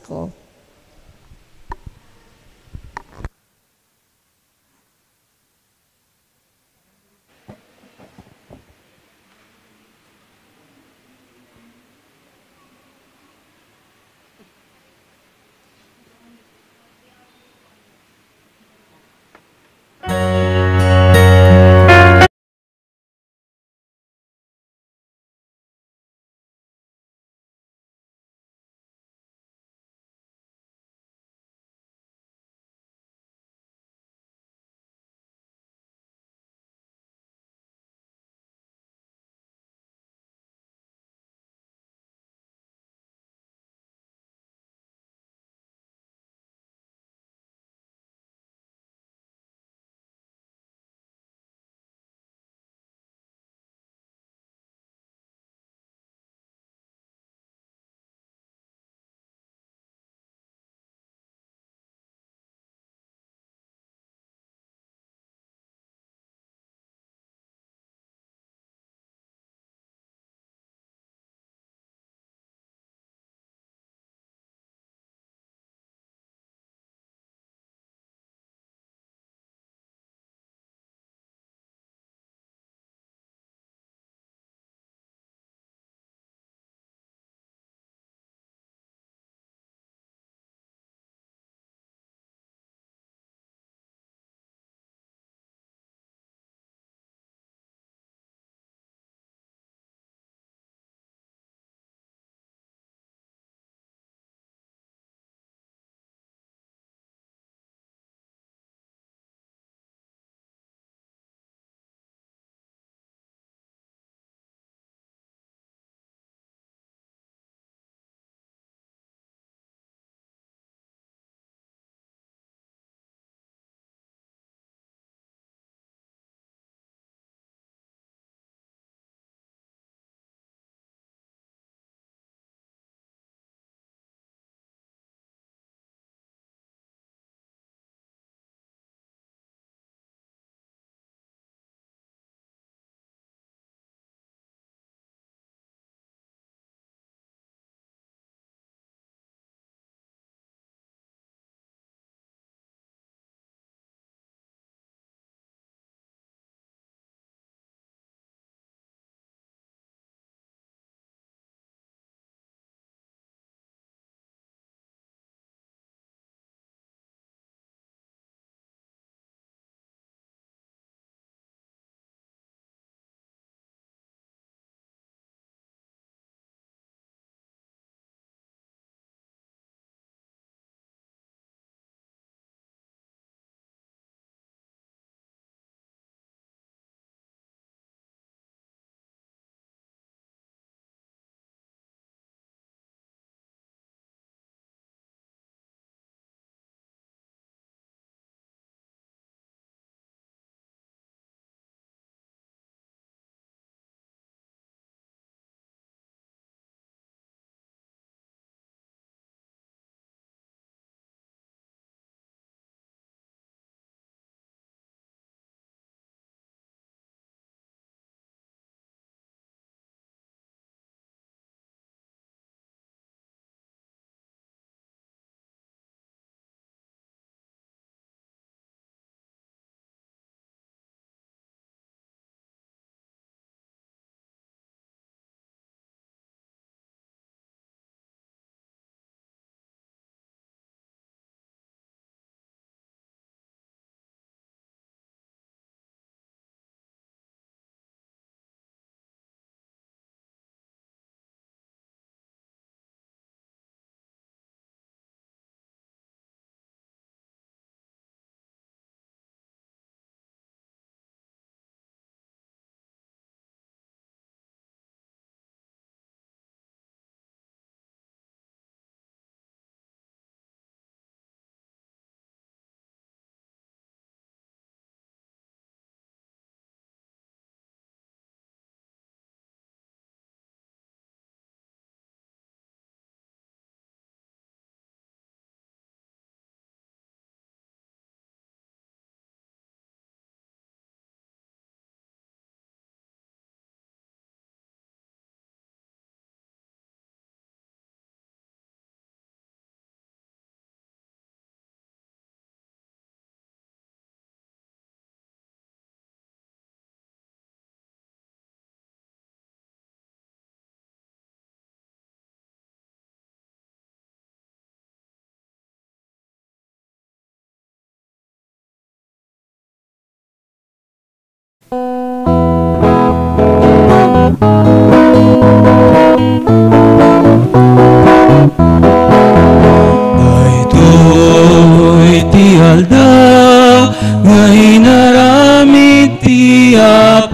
ko.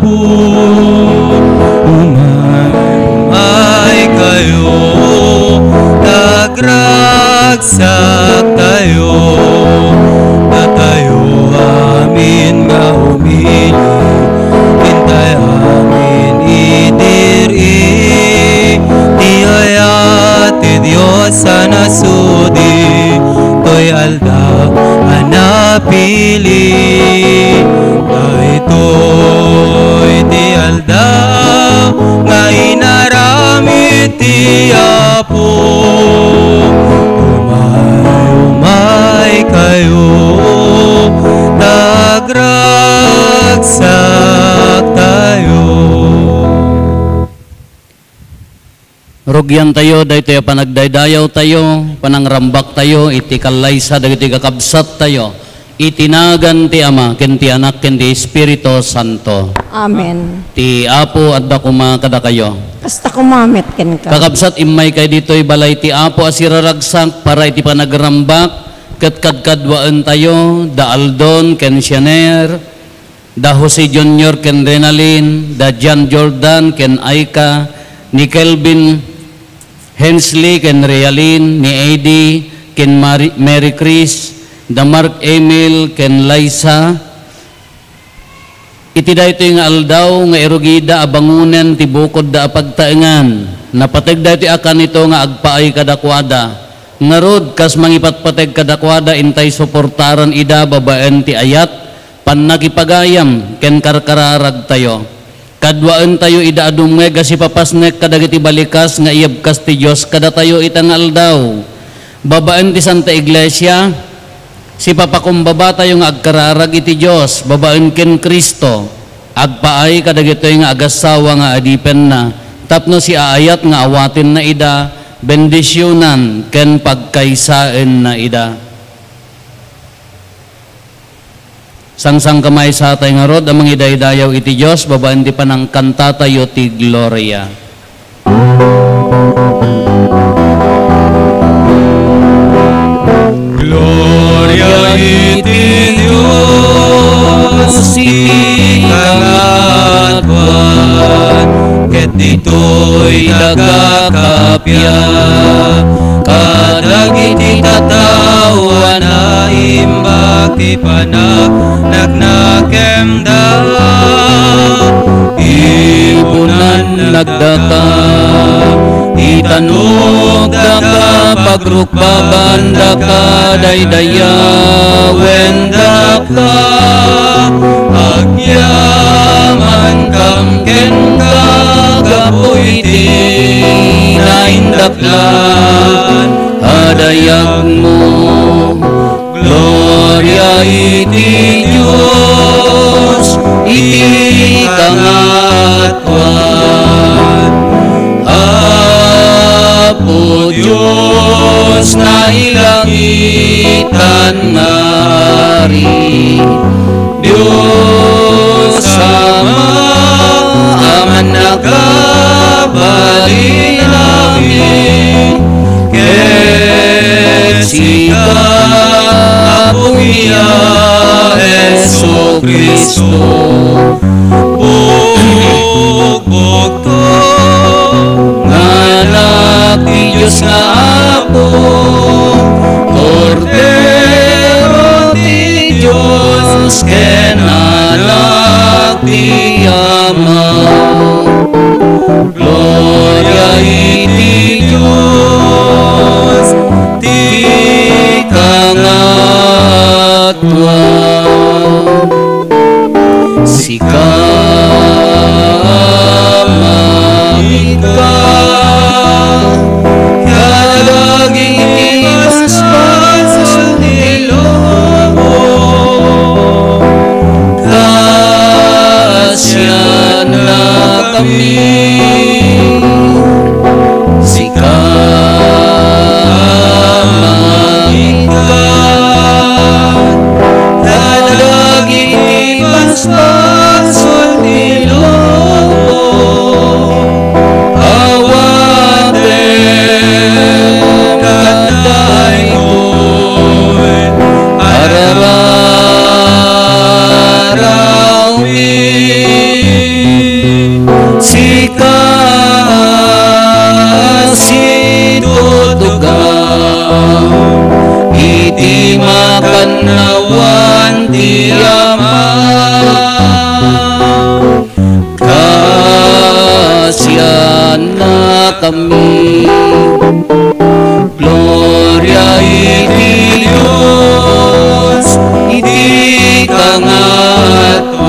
apo. Umay kayo, nagragsak tayo, natayo amin nga humili, hintay amin idiri, di hayati Diyos sa nasudi, to'y aldaw anapili, to'y di aldaw nga inaramit ti Apo. Umay kayo, nagragsak tayo. Rugyan tayo, dahi tayo panagdaydayaw tayo, panangrambak tayo, iti kalaysa, dagiti kakabsat tayo, itinagan ti Ama, ken ti Anak, ken ti Espiritu Santo. Amen. Ti Apo at dakuma kada kayo. Kasta kumamit ken ka. Kakabsat imay kay dito'y balay ti Apo asiraragsak para iti panagrambak, ket kadkadwaan tayo, da Aldon, ken Sianer, da Jose Junior, ken Renalyn, da John Jordan, ken Aika, ni Kelvin Hensley, ken Realin, ni Eddie, ken Mary Chris, da Mark Emil, ken Liza. Iti da ito yung aldaw nga erugida abangunan ti bukod da apagtaengan. Napateg da ito akan ito nga agpaay kadakwada. Ngarod kas mangipatpateg kadakwada intay suportaran ida babaen ti ayat panakipagayam ken karkararag tayo. Kadwaan tayo ida adumega si papasnek kadagiti balikas nga iyabkas ti Dios kada tayo itang aldaw. Babaan ti Santa Iglesia, si papakumbaba tayo nga agkararag iti Dios, babaan ken Kristo, agpaay kadagito nga agasawa nga adipen na, tapno si aayat nga awatin na ida, bendisyonan ken pagkaisaen na ida. Sangsang kamay sa atay nga rod, amang idaydayaw iti Diyos, babaan di pa ng kanta tayo ti Gloria. Gloria iti Diyos, iti kangatwan, ket dito'y nagakapya, kadagiti tatawan na imbag ti panagnagnakemda, ipunan nagdata, itanog daka pagrukbaban daka daydayawen daka, agyaman kam ken kagapoy ti naindaklan, adayag mo. Gloria iti Diyos, iti kangatwan, Apo Diyos na ilangitan ngari, Diyos Ama, aman nagabali namin, ket sika Apo iya Jesu Kristo, bugbog to nganak ti Diyos nga Apo, Kordero ti Diyos ken anak ti Ama. Gloria iti Diyos, ti kangatwan, sika mamika, kadagiti basbas ti lobo, kasyan na kami, sika mamika, kadagiti basbas ti lobo, kami. Gloria iti Diyos, iti kangatwan,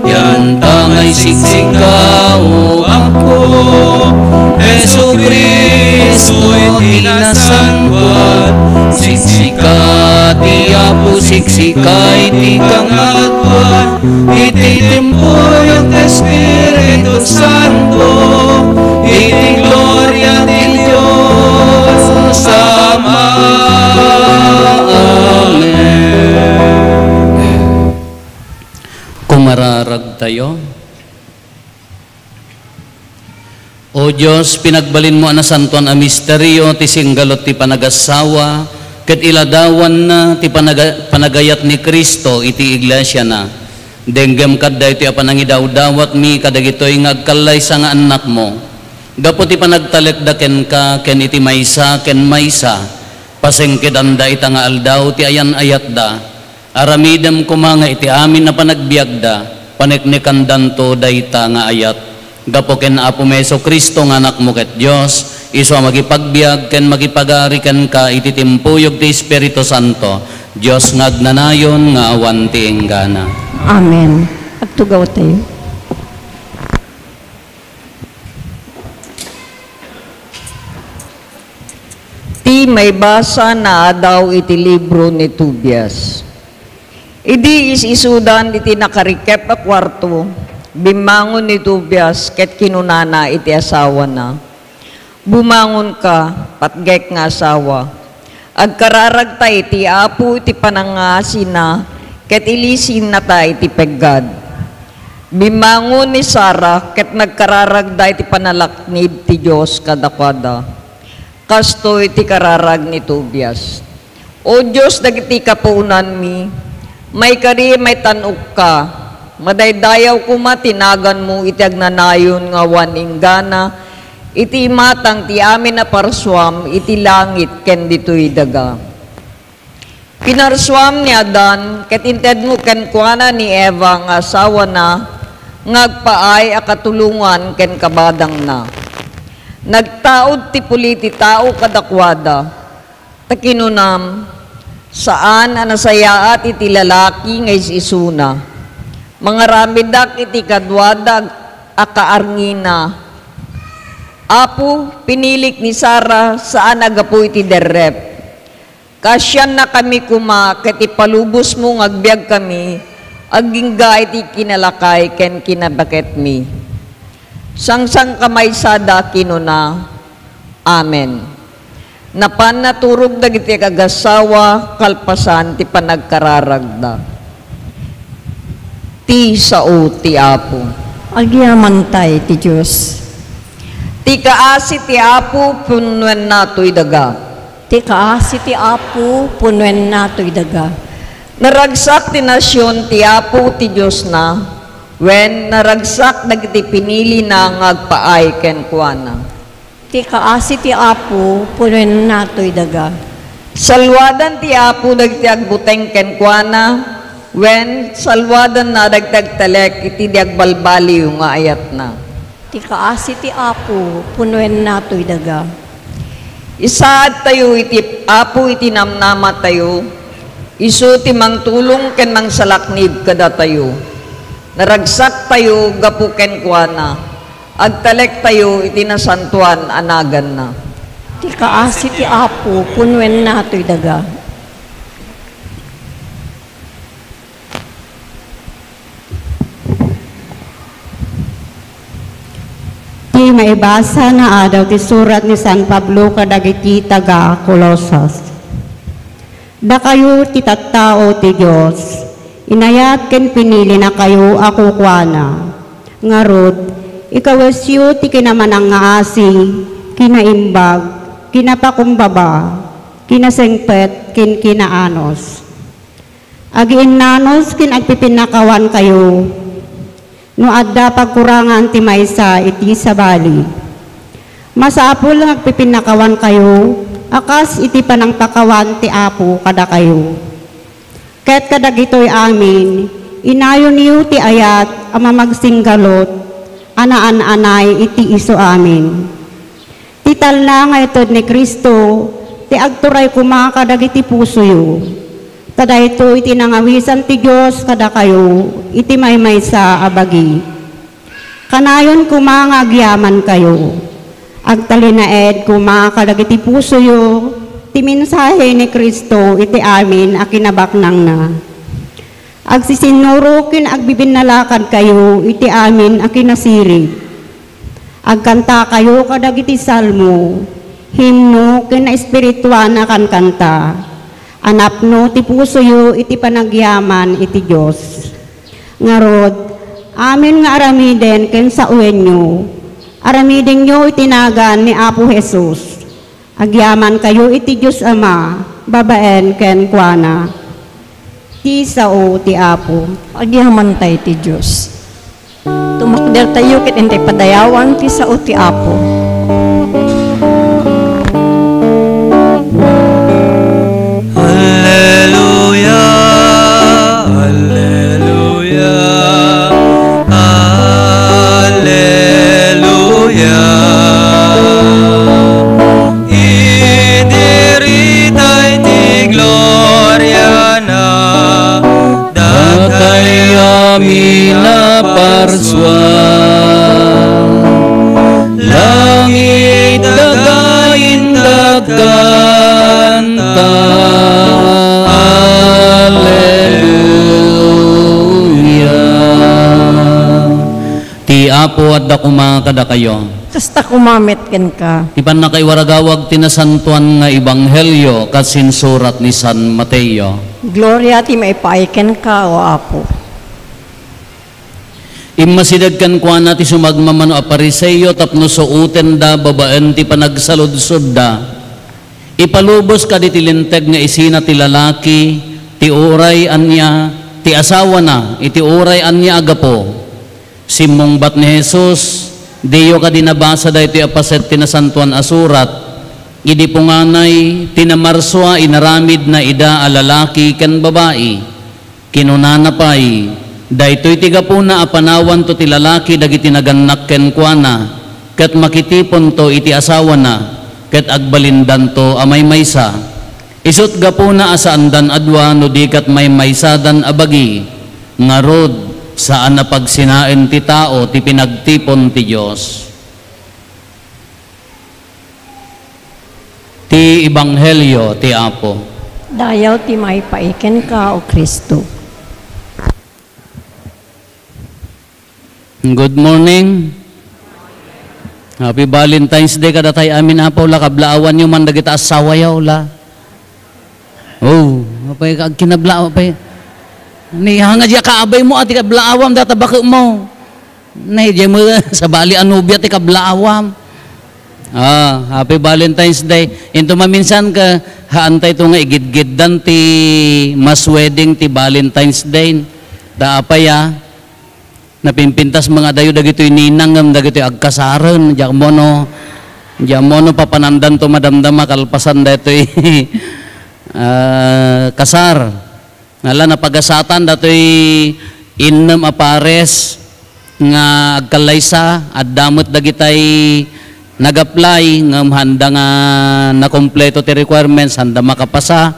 yan tangay siksika o ako, Jesu Cristo iti nasangkwan, siksika ti Apo, siksika iti kangatwan, iti tempoy at Espiritu Santo, iti gloria di Diyos sama. Amen. Kumararag tayo. O Diyos, pinagbalin mo na santuan a misteryo, ti singgalot ti panagasawa, ket iladawan na ti panagayat ni Kristo iti iglesia na. Denggem kadda iti apanangidawdawat mi kadagitoy nga agkalay sa nga anak mo. Gapo ti panagtalekdaken ka ken iti maysa ken maysa, pasengked anda ita nga aldaw ti ayan ayat da. Aramidem kumanga iti amin na panagbiagda, paneknekan danto dayta nga ayat. Gapo ken Apo Meso Kristo nga anak mo ket Dios, iso magipagbiag ken magipagari ken ka iti timpuyog ti Espiritu Santo. Dios nga agnanayon nga awan ti enggana. Amen. Agtugaw tayo. Ti may basa na daw iti libro ni Tobias. Idi is-isudan iti nakarikep a kwarto, bimangon ni Tobias ket kinunana iti asawa na. Bumangon ka, patgek nga asawa. Agkararag ta iti Apo iti panangasina, ket ilisin na ta iti peggad. Bimangon ni Sara, ket nagkararag da iti panalaknib ti Diyos kadakwada. Kasto iti kararag ni Tobias. O Diyos, dagiti kapuunan mi, may kari may tanok ka, madaydayaw kuma tinagan mo iti agnanayon nga waninggana, iti matang ti amin na parswam, iti langit ken ditoy daga. Pinarswam ni Adan, ket inted mo ken kuana ni Eva nga asawa na, ngagpaay akatulungan ken kabadang na. Nagtaod ti puliti tao kadakwada, takinunam, saan anasayaat iti lalaki nga isuna. Mga ramidak iti kadwadag akaarngina. Apo, pinilik ni Sara saan agapu iti derrep. Kasyan na kami kuma, ket ipalubos mo ngagbiag kami, agingga iti kinalakay ken kinabaket mi. Sangsang kamay sada kinuna. Amen. Napan naturog dagiti kagasawa kalpasan ti panagkararagda. Ti sao ti Apo. Agyamantay ti Diyos. Ti kaasi ti Apo punwen natoy daga. Ti kaasi ti Apo punwen natoy daga. Naragsak ti nasyon ti Apo ti Diyos na, when naragsak dagiti pinili na ngagpaay ken kuana. Ti kaasi ti Apo punwen natoy daga. Salwadan ti Apo dagiti agbuteng ken kuana, when salwadan na dagtagtalek iti diagbalbaliw nga ayat na. Ti kaasi ti Apo punwen natoy daga. Isaad tayo iti Apo iti namnama tayo, isu ti mangtulong ken mangsalaknib kada tayo. Naragsak tayo gapu ken kuana, agtalek tayo iti nasantuan anagan na. Ti kaasi ti Apo punwen natoy daga. Ti maibasa na adaw ti surat ni San Pablo kadagiti taga Colosas. Da kayo ti tattao ti Dios, inayat ken pinili na kayo ako kuana. Ngarod, ikawasyo ti kinamanang nga asing, kinaimbag, kinapakumbaba, kinasengpet, kin kinaanos. Agiin nanos kin agpipinakawan kayo, no adda pagkurangan ti maysa iti sabali. Masaapol lang agpipinakawan kayo, akas iti panangpakawan ti Apo kada kayo. Ket kadagitoy amin, inayon niyo ti ayat ang mamagsinggalot, anaan-anay iti iso amin. Tital na nga itod ni Kristo, ti agturay kumakadag iti puso yu. Tada ito iti nangawisan ti Diyos kada kayo, iti maymay sa abagi. Kanayon kumangagyaman kayo. Agtalinaed kumakadag iti puso yu, ti mensahe ni Kristo iti amin akinabaknang na. Agsisinuro kin agbibinalakad kayo iti amin akinasirip. Agkanta kayo kadag iti salmo, himno kin na espirituan na kanta. Anapno ti puso yu iti panagyaman iti Diyos. Ngarod, amin nga aramiden ken sa uwenyo, aramiden nyo itinagan ni Apo Jesus. Agyaman kayo iti Diyos Ama, babaen ken kuana. Ti sao ti Apo. Agyaman tayo ti Diyos. Tumakder tayo kit intay padayawan ti sao ti Apo. Alleluia, alleluia, alleluia. Idiritay ti gloria na, Dakay amin na parswan, langit dagain dagkanta, Alleluia. Ti Apo at dakuma kada kayo. Kasta kumamit ken ka. Ti pan na kay waragawag tinasantuan nga ebanghelyo kasin surat ni San Mateo. Gloria ti maipaiken ka o Apo. Immasidad kan kuha na ti sumagmamano a pariseyo tapno suuten da babaen ti panagsaludsod da. Ipalubos ka di tilinteg nga isina ti lalaki, ti uray anya, ti asawa na, iti uray anya agapo. Simungbat ni Jesus, diyo ka dinabasa da iti apaset tinasantuan asurat, idi punganay, tinamarswa inaramid na ida a lalaki ken babae, kinunanapay, daytoy tiga po na apanawan to ti lalaki dagiti naganak ken kuana, ket makitipon to iti asawa na, ket agbalindan to amay maysa. Isut gapo na asaandan adwa no dikat may maysadan abagi, ngarod saan na pagsinaen ti tao ti pinagtipon ti Dios. Ti ebanghelyo ti Apo. Dayaw ti maipaiken ka o Kristo. Good morning. Happy Valentine's Day kada tayo amin Apo la kablaawan nyo man dagita asawa yaw la. Oh, apay kag kinablaaw apay. Ni hangad ya kaabay mo at kablaawam data bako mo. Nay di mo sa bali anubya ti kablaawam. Happy Valentine's Day. Into maminsan ka haantay to nga igidgiddan ti mas wedding ti Valentine's Day. Da apaya napimpintas mga dayo dagitoy ninang ngam dagitoy agkasaron diak mono papanandan to madamdama kalpasan daytoy kasar ngala napagasatan datoy innem apares nga agkalaysa at damot dagitay nag-apply ngam handa nga nakompleto ti requirements handa makapasa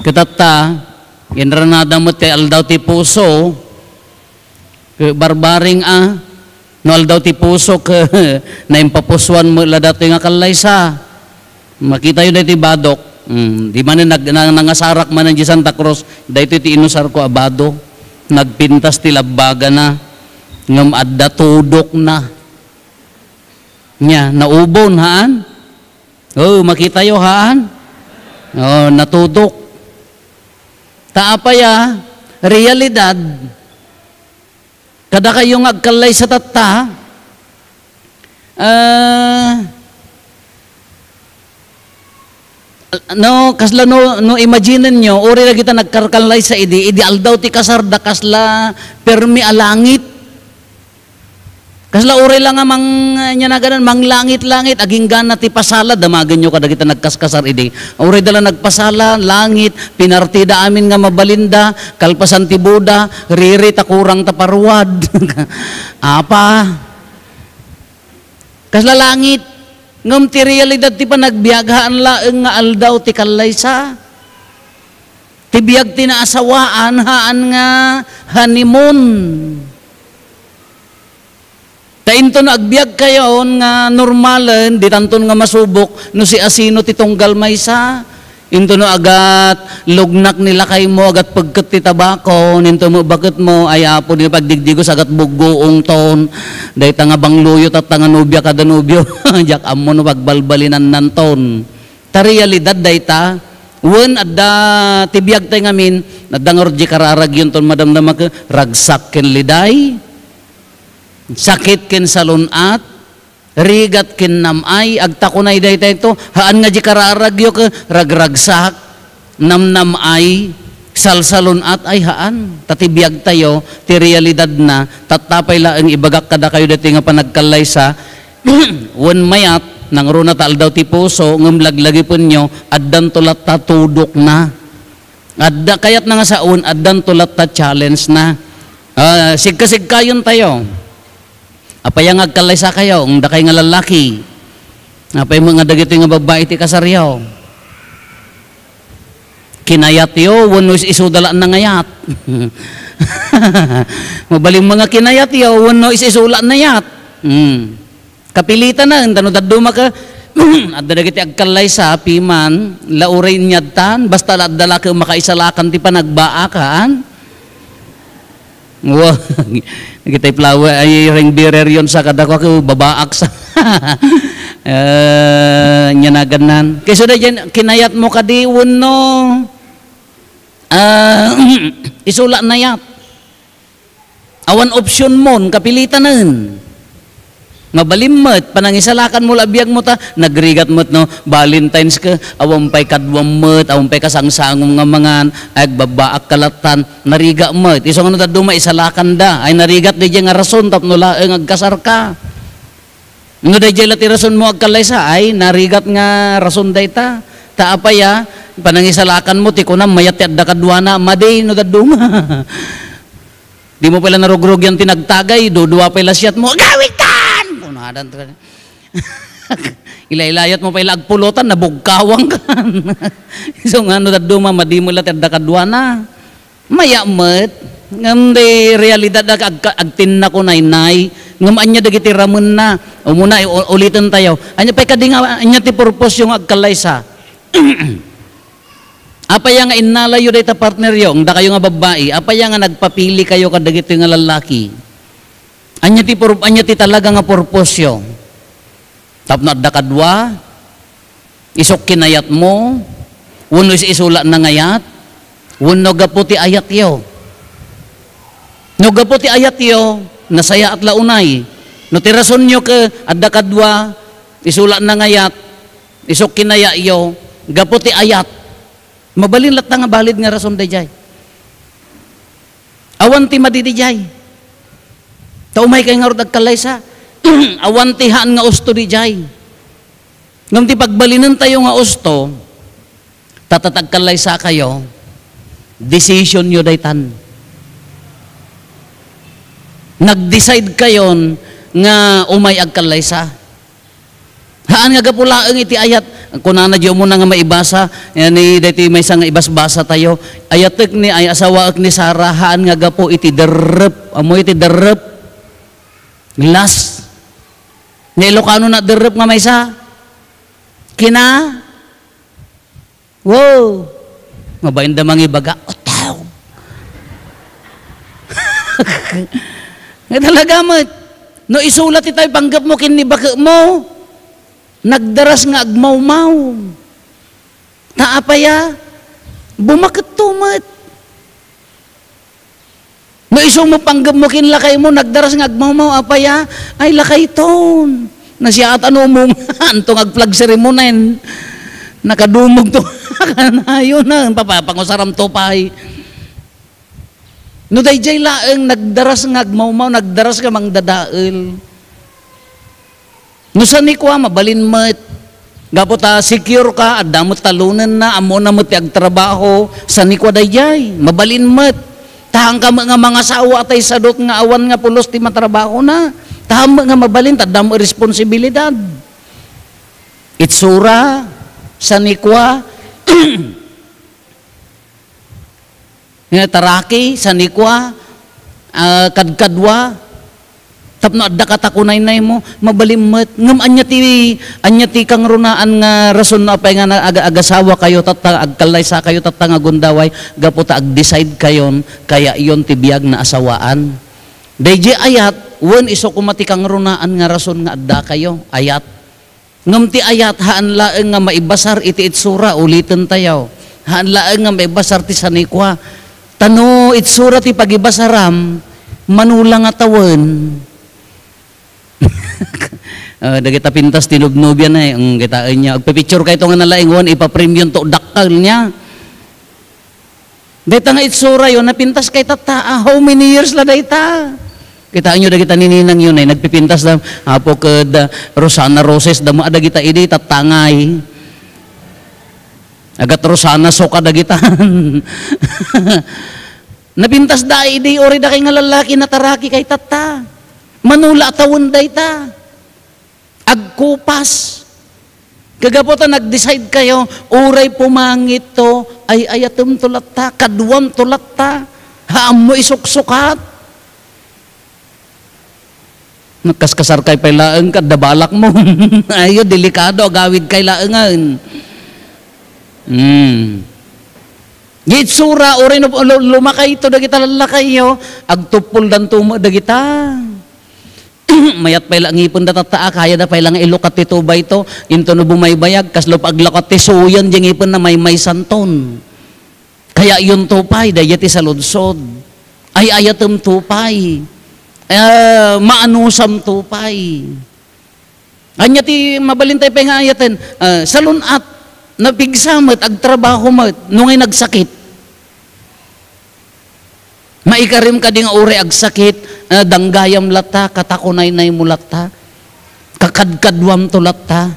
kitata inranadamot ti aldaw ti puso barbaring no aldaw ti puso na impapuswan mo la datoy nga kalaysa makita yun ti badok. Di man nangasarak man di Santa Cruz, dahito ti inusar ko abado, nagpintas ti labbaga na, ngam adda tudok na. Nya, naubon haan? Oh, makita yo haan? Oh, natudok. Taapaya, realidad, kada kayong agkalay sa tata, no kasla no imagine nyo uri na kita nagkarkalay sa idi aldaw ti kasar da kasla permi alangit kasla uri lang nga nya na ganan manglangit-langit aging gana ti pasala damagan nyo kada kita nagkaskasar idi uri dala nagpasala langit pinartida amin nga mabalinda kalpasan ti Buda riri ta kurang ta parwad apa Kaslalangit, ngam ti realidad ti panagbiaghaan laeng nga aldaw ti kalaysa. Ti biag ti naasawaan haan nga honeymoon. Tainto na agbiag kayo nga normalen, di tanton nga masubok, no si asino ti tunggal maysa. Into no agat, lugnak nila kay mo, agat pagkat ti tabako, ninto mo bakit mo, ay apo di pagdigdigos, agat bugoong ton, dahi tanga bangluyot at tanga nubya kada nubyo, jak amo no pagbalbalinan nan ton. Ta realidad dahi ta, wen adda tibiyag tayo ngamin, nadangor di kararag yun ton madamdama ka, ragsak ken liday, sakit ken salunat, rigat kin namay, agtakunay day tayo, haan nga di kararagyo ka, ragragsak, namnamay, salsalon at ay haan, tatibiyag tayo, ti realidad na, tatapay laang ibagak kada kayo dati nga panagkalaysa, wan mayat, nang runa taal daw ti puso, ngamlaglagi po nyo, addan tulat ta tudok na. Adda, kayat na nga saun, addan tulat ta challenge na. Sigka-sigka yun tayo. Apay nga agkalaysa kayo, ang dakay nga lalaki. Apay mga dagito nga babae ti kasaryaw. Kinayat yo, wano isudalaan na ngayat. Mabaling mga kinayat yo, wano isudalaan na yat. Kapilitan na, tano daduma ka, at dagiti agkalaysa, piman, lauray nyadtan, basta dala ka makaisalakan ti panagbaakan. Wow, kita flower ay ring bearer yon sa kadako ko babaak sa nyanaganan. Kaysa da dyan, kinayat mo kadi no isula na yat. Awan option mon kapilitan nun. Mabalimmet, panangisalakan mo labiyag mo ta, nagrigat mo't no, Valentine's ka, awampay kadwammet, awampay kasangsangong nga mangan, ay babaak kalatan, nariga met, isong ano ta duma, isalakan da, ay narigat di nga rason, tapno laeng agkasar ka. Ano da dyan lati rason mo agkalaysa, ay narigat nga rason da ita, taapaya, panangisalakan mo, tikunam, mayat yadda kadwana, maday, no da duma. Di mo pala narugrog yan tinagtagay, dudua pala siyat mo, gawin ka! Ilailayat mo pa ilagpulutan, nabugkawang ka. So nga no daduma, madi mo lat adda kadwana. Mayamet, ngam de realidad agtin na ko nay, ngam anya dagiti ramon na. O muna ulitin tayo. Anya pa kading anya ti purpose yung agkalaysa. Apa yang nga inalayo dayta partner yo, da kayo nga babae, apa yang nga nagpapili kayo kadagiti nga lalaki. Anya ti talaga nga purposyo. Tapno adda kadwa, isok kinayat mo, wano isula na ngayat, wano gaputi ayat yo. No gaputi ayat yo, nasaya at launay. No tirason nyo ka, adda kadwa, isula na ngayat, isok kinaya yo, gaputi ayat. Mabalin lat nga balid nga rason dayjay. Awan ti madidijay. Taumay kay nga rod agkalaysa, awantihan nga usto di jay. Ngam ti pagbalinan tayo nga usto, tatatagkalaysa kayo, decision nyo daytan. Nag-decide kayon nga umay agkalaysa. Haan nga gapulaang iti ayat, kunana diyo mo na nga maibasa, ni dati may isang ibasbasa tayo, ayatek ni ay asawaak ni Sarah, haan nga gapo iti derep, amo iti derep, Las. Ni Ilocano na derep nga may sa. Kina. Wow. Mabayin da mga ibaga. Otaw. Nga talaga mo. No isulat itay panggap mo kinibaka mo. Nagdaras nga agmaw-maw. Taapaya. Bumakit tumat. No isong mo panggap mo kinlakay mo, nagdaras nga agmamaw, apaya, ay lakay ton. Na siya at ano mong, antong agplag ceremony, nakadumog to, kanayo na, papapangusaram to pay. No dayjay laeng, nagdaras nga agmamaw, nagdaras nga mang dadael. No sa ni kwa, mabalin mat, gapot secure ka, at damot talunan na, amo na mo ti agtrabaho, sa ni kwa dayjay, mabalin mat. Tahang ka nga mga sawa atay sadot nga awan nga pulos ti matrabaho na. Tama nga mabalin, tadam responsibilidad. Itsura, sanikwa, taraki, sanikwa, kadkadwa, tapno adda katakunay-nay mo, mabalimmet, ngam anya ti kang runaan nga rason na apay nga agasawa kayo, agkalay sa kayo, nga gundaway, gaputa ag-decide kayon, kaya iyon tibiyag na asawaan. Dayji ayat, wen iso kumati kang runaan nga rason nga adda kayo, ayat. Ngam ti ayat, haan laeng nga maibasar iti itsura, ulitin tayo. Haan laeng nga maibasar ti sanikwa. Tano itsura ti pagibasaram, manula nga tawen. Dagita pintas ti lubnobyan na ang gitaan niya. Agpipicture kayo nga nalaing ipa-premium to dakal niya. Dita nga itsura yun, napintas kay tata. How many years la dayta? Kitaan nyo dagita nininang yun nagpipintas na hapo kad Rosana Roses damo dagita idi tatangay. Agat Rosana soka dagitan. Napintas da idi ori da kay nga lalaki na taraki kay tata. Manula tawon dayta. Agkupas. Kagaputan nag-decide kayo, uray pumangit to, ay ayatum tulatta, kadwam tulatta, haam mo isuksukat. Nagkaskasar kay pailaeng ka, dabalak mo. Ayo, delikado, agawid kay laengan. Gitsura, orin lumakay ito, dagita lalakay yo, agtupol dan tumo, dagita. Mayat pailang ipon datataa, kaya na pailang ilukat ito ba ito, into no bumaybayag, kaslo paglakat ti suyan, diyang ipon na may santon. Kaya yun tupay, dayati sa ludsod. Ay ayatem tupay. Maanusam tupay. Anya ti mabalintay pa nga ayaten, sa lunat, napigsamat, agtrabaho mat, nung ay nagsakit. Maikarim ka ding uri agsakit, danggayam lata, katakunay-nay mo lata, kakadkadwam to lata.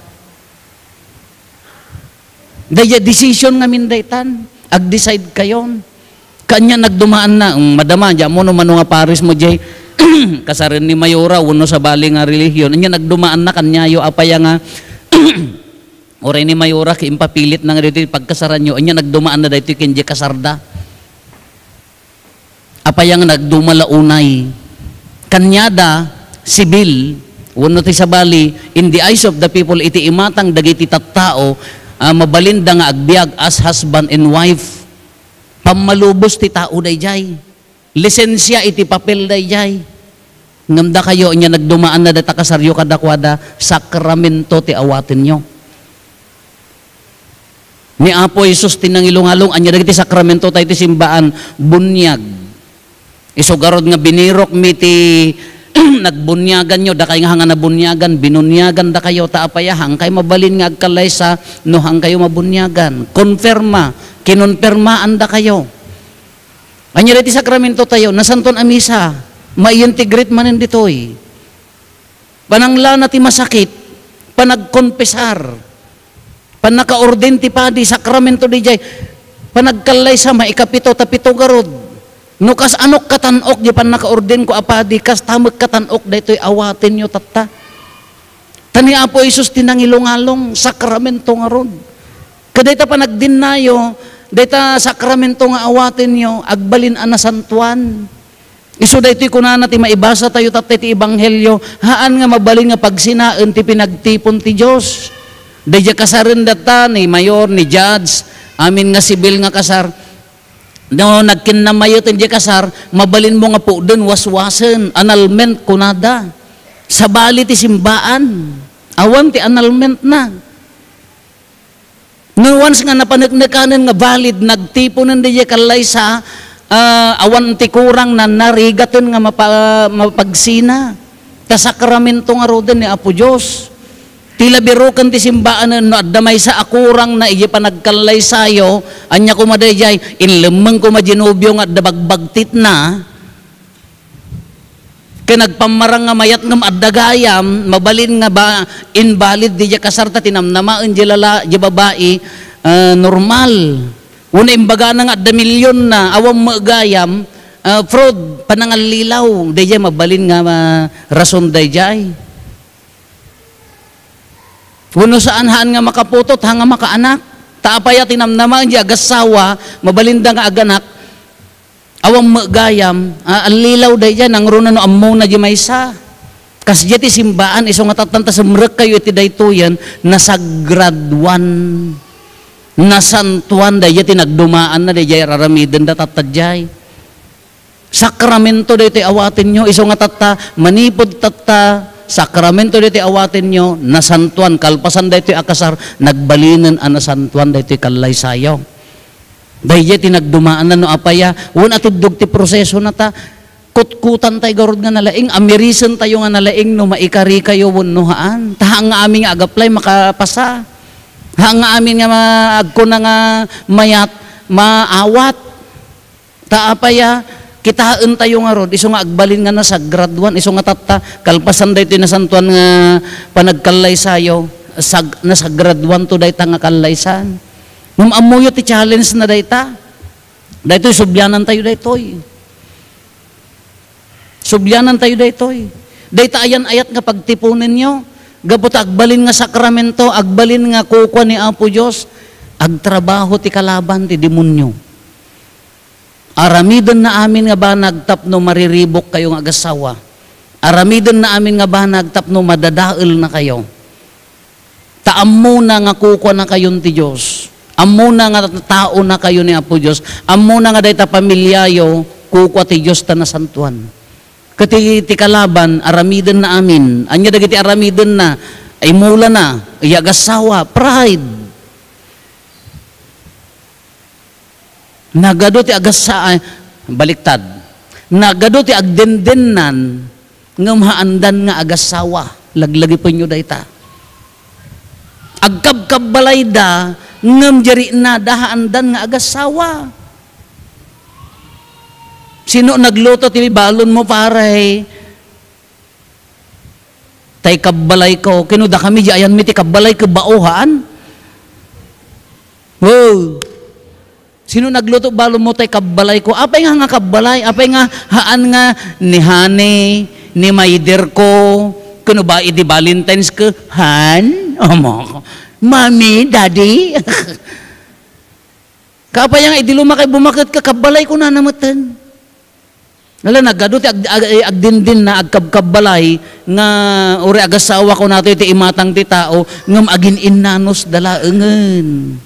Daya decision ngamin daytan, ag-decide kayon. Kanya nagdumaan na, madama, dya mo no nga paris mo jay, kasarin ni Mayora, uno sa bali nga relihiyon, anya nagdumaan na kanyayo, apaya nga, oray ni Mayora, kiimpapilit na nga dito, pagkasaran nyo, anya nagdumaan na dito, kinji kasarda. Apaya nga nagdumala unay. Kanyada, sibil, uno ti sa bali, in the eyes of the people, iti imatang dagiti tattao, mabalinda nga agbiag as husband and wife. Pamalubos ti tao dayjay. Lisensya iti papel dayjay. Ngamda kayo nya nagdumaan na data kasaryo kadakwada, sakramento ti awatin nyo. Ni Apo Jesus tinangilungalong anya dagiti sakramento tayo ti simbaan bunyag. Isugarod nga binirok mi ti nagbunyagan nyo, da kayo nga na bunyagan, binunyagan da kayo, taapaya, hang kayo mabalin nga agkalay sa, no hang kayo mabunyagan. Konfirma, kinonfirmaan da kayo. Anya riti sakramento tayo, nasanton amisa, ma-integrate manin ditoy. Panangla na ti masakit, panagkonpesar, panakaorden ti padi, sakramento di jay, panagkalay sa maikapito tapito garod. No kas anok katanok di pan nakaorden ko apadi kas tamek katanok daytoy awaten nyo tatta. Tani Apo Jesus tinangilungalong sakramento nga rod. Kadayta pa nagdinayo, dayta sakramento nga awaten nyo agbalin ana santuan. Isu daytoy kunana ti maibasa tayo tatta ti ebanghelyo, haan nga mabalin nga pagsinaan ti pinagtipon ti Dios. Dayja kasaren data ni mayor ni judge, amin nga sibil nga kasar. No, nagkinamayo hindi kasar, mabalin mo nga po dun, waswasan, annulment kunada. Sa bali ti simbaan, awan ti annulment na. No, once nga napanagnakanan nga valid, nagtipunan di kalay sa awan ti kurang na narigaton nga mapagsina. Ta sakramento nga roden ni Apo Diyos. Tila birukan ti simbaan no addamay sa akurang na iya panagkalay sayo, anya kumadayjay, inlemeng kumadinubyo nga dabagbagtit na, kaya nagpamarang nga mayat ng addagayam, mabalin nga ba, invalid di kasarta, tinamnamaan di babae, normal. Una imbaga na nga adda milyon na, awang magayam, fraud, panangalilaw, dayjay mabalin nga rason dayjay. Kuno saan haan nga makaputot, hanga makaanak, taapaya tinamnaman di agasawa, mabalinda nga aganak, awang magayam, ang lilaw dayjay, nang runa no ammo na di maysa. Kas jeti simbaan, iso nga tatanta sa mrek kayo iti daytoyan, nasagradwan, nasantuan dayjay, tinagdumaan na dayjay, raramiden da tatadjay. Sakramento daytoy awatin nyo, iso nga tata, manipod tata, sakramento daytoy awatin nyo, nasantuan, kalpasan daytoy akasar, nagbalinan ang nasantuan daytoy kalay sayaw. Dayjay, tinagdumaan na no apaya, un atidog ti proseso na ta, kutkutan tayo garod nga nalaing, amerisen tayo nga nalaing no maikari kayo wunuhaan. Tahang nga amin nga agaplay makapasa. Tahang nga amin nga maagko na nga mayat, maawat. Taapaya, kitaan tayo nga rod, iso nga agbalin nga na sa graduan, iso nga tata, kalpasan dahi ito nasantuan nga panagkalay sayo, nasa graduan to dahi ta nga kalaysan. Amuyo ti challenge na dahi ta. Dahi to'y subyanan tayo dahi to'y. Subyanan tayo daytoy. Dayta ayan ayat nga pagtipunin nyo. Gabot agbalin nga sakramento, agbalin nga kukwa ni Apo Diyos, agtrabaho ti kalaban ti demonyo. Aramidon na amin nga ba nagtapno mariribok kayo nga agasawa. Aramidon na amin nga ba nagtapno madadael na kayo. Taammo na nga kukwa na kayon ti Diyos. Ammo na nga tao na kayo ni Apo Diyos. Ammo na nga dayta pamilyayo, kukwa ti Diyos ta nasantuan. Kati ti kalaban, aramiden na amin. Anya dagiti aramiden na, ay mula na, ay agasawa, pride. Nagado ti agasawa, baliktad. Nagado ti agdendenan, ngamaandan nga agasawa. Laglagi po nyo dayta. Agkabkabalay da, ngam jari na dahaandan nga agasawa. Sino nagluto ti balon mo paray? Tay kabalay ko, kinuda kami di ayan mi ti kabalay ko baohan. Wow. Sino nagluto balon mo tay kabalay ko? Apay nga kabalay, apay nga haan nga ni Hane, ni Maider ko, kuno ba idi Valentine's ko? Han? Omo. Mami, Daddy. Kapay nga idi lumakay bumakit ka kabalay ko na namatan. Nala nagado ti agdindin na agkabkabalay nga uri agasawa ko nato iti imatang ti tao ngam agin innanos dalaengen.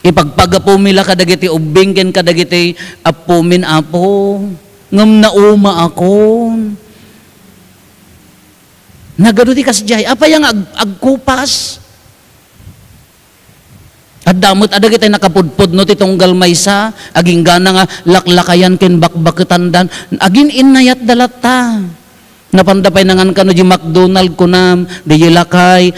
Ipagpagapumila kadagiti ubing ken kadagiti apumin apo ngam nauma ako. Nagado ti kasjay apa yang agkupas. At damot ada kita nakapudpud no ti tunggal maysa aging gana nga laklakayan ken bakbaketandan agin inayat dalata napandapay nangan kano di McDonald kunam di lakay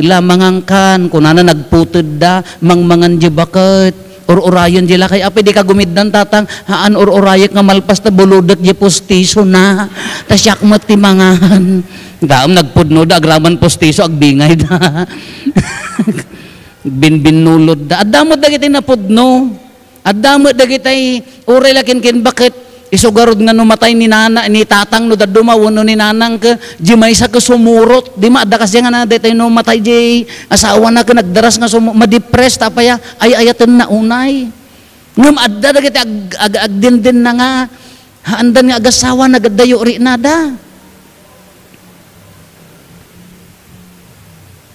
lamangangkan kunana nagputed da mangmangan di baket urayan di lakay apay di ka gumiddan tatang haan urayek nga malpas ta buludet di postiso na tasyak met ti mangan daam nagpudno da agraman postiso agbingay da binulod da. Adamot dagiti napudno. Adamot dagiti uray lakin ken bakit isugarod nga numatay ni nana ni tatang no daduma wano ni nanang ka di maysa ka sumurot. Di maada kasi nga na daytay no matay di asawa na ka nagdaras nga ma-depress tapaya ay ayaten na unay. Ngam adda dagiti agdindin na nga haandan nga agasawa nagadayo ri nada.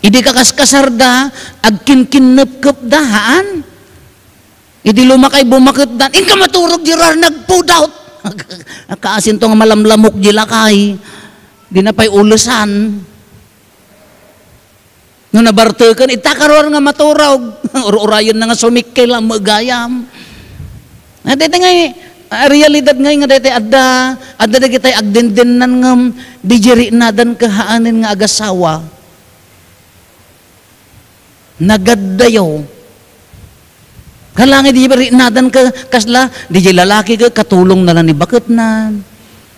Idi kakaskasar da, agkinkinep-kep dahaan. Idi lumakay bumakit dan, inka maturog jirar nag-food out. Kaasin to nga malamlamok jilakay. Di na pa'y ulusan. Nung nabartukan, itakaror nga maturog. Urayan na nga sumikil ang magayam. Dito nga realidad nga dito adda na kita agdindinan nga di jiri nadan kahaanin nga agasawa. Nagaddayo. Kalangin di ba rin nadan ka kasla, di lalaki ka katulong na lang ni bakit nan.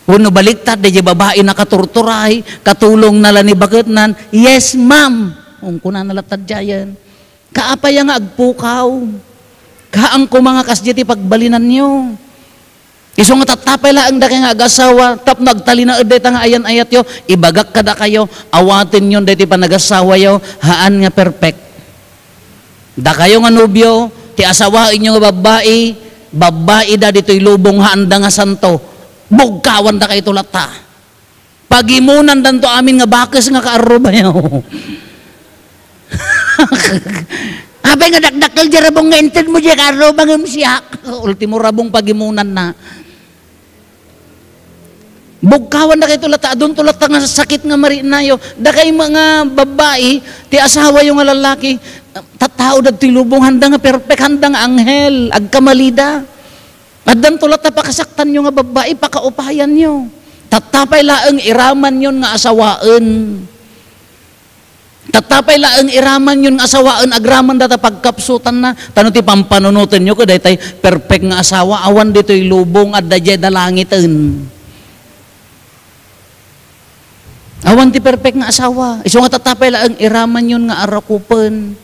Uno baliktad, di babae na katurturay, katulong na lang ni bakit nan. Yes, ma'am. Kuna nalatad dyan. Kaapaya nga agpukaw. Kaang ko mga kasjeti pagbalinan nyo. Iso nga tatapay lang da kay nga agasawa, tap nagtalina eday nga ayan-ayat yo, ibagak kada kayo, awatin yon dahiti pa nagasawa yo, haan nga perfect. Da kayo nga nobyo, ti asawain nyo nga babae da dito'y lubong haanda nga santo, bugkawan da kayo tulata. Pagimunan dan to amin nga bakis nga kaaruba yo. Abay nga dakdakil di rabong nga inted mo di kaaruba nga siyak. Ultimo rabong pagimunan na. Bugkawan na kayo tulata, doon tulata nga sakit nga marinayo. Da kayo mga babae, ti asawa yung nga lalaki, tatao da tilubong handa nga perfect, handa nga anghel, agkamalida. At dan tulata pakasaktan nyo nga babae, pakaupayan nyo. Tatapay laang iraman yun nga asawaan. Tatapay laang iraman yun nga asawaan, agraman data pagkapsutan na. Tano ti pampanunutin nyo ko, dahi tay perfect nga asawa, awan dito'y lubong at dajay dalangitin. Awan ti perfect nga asawa. Iso nga tatapay lang iraman yun nga arakupan.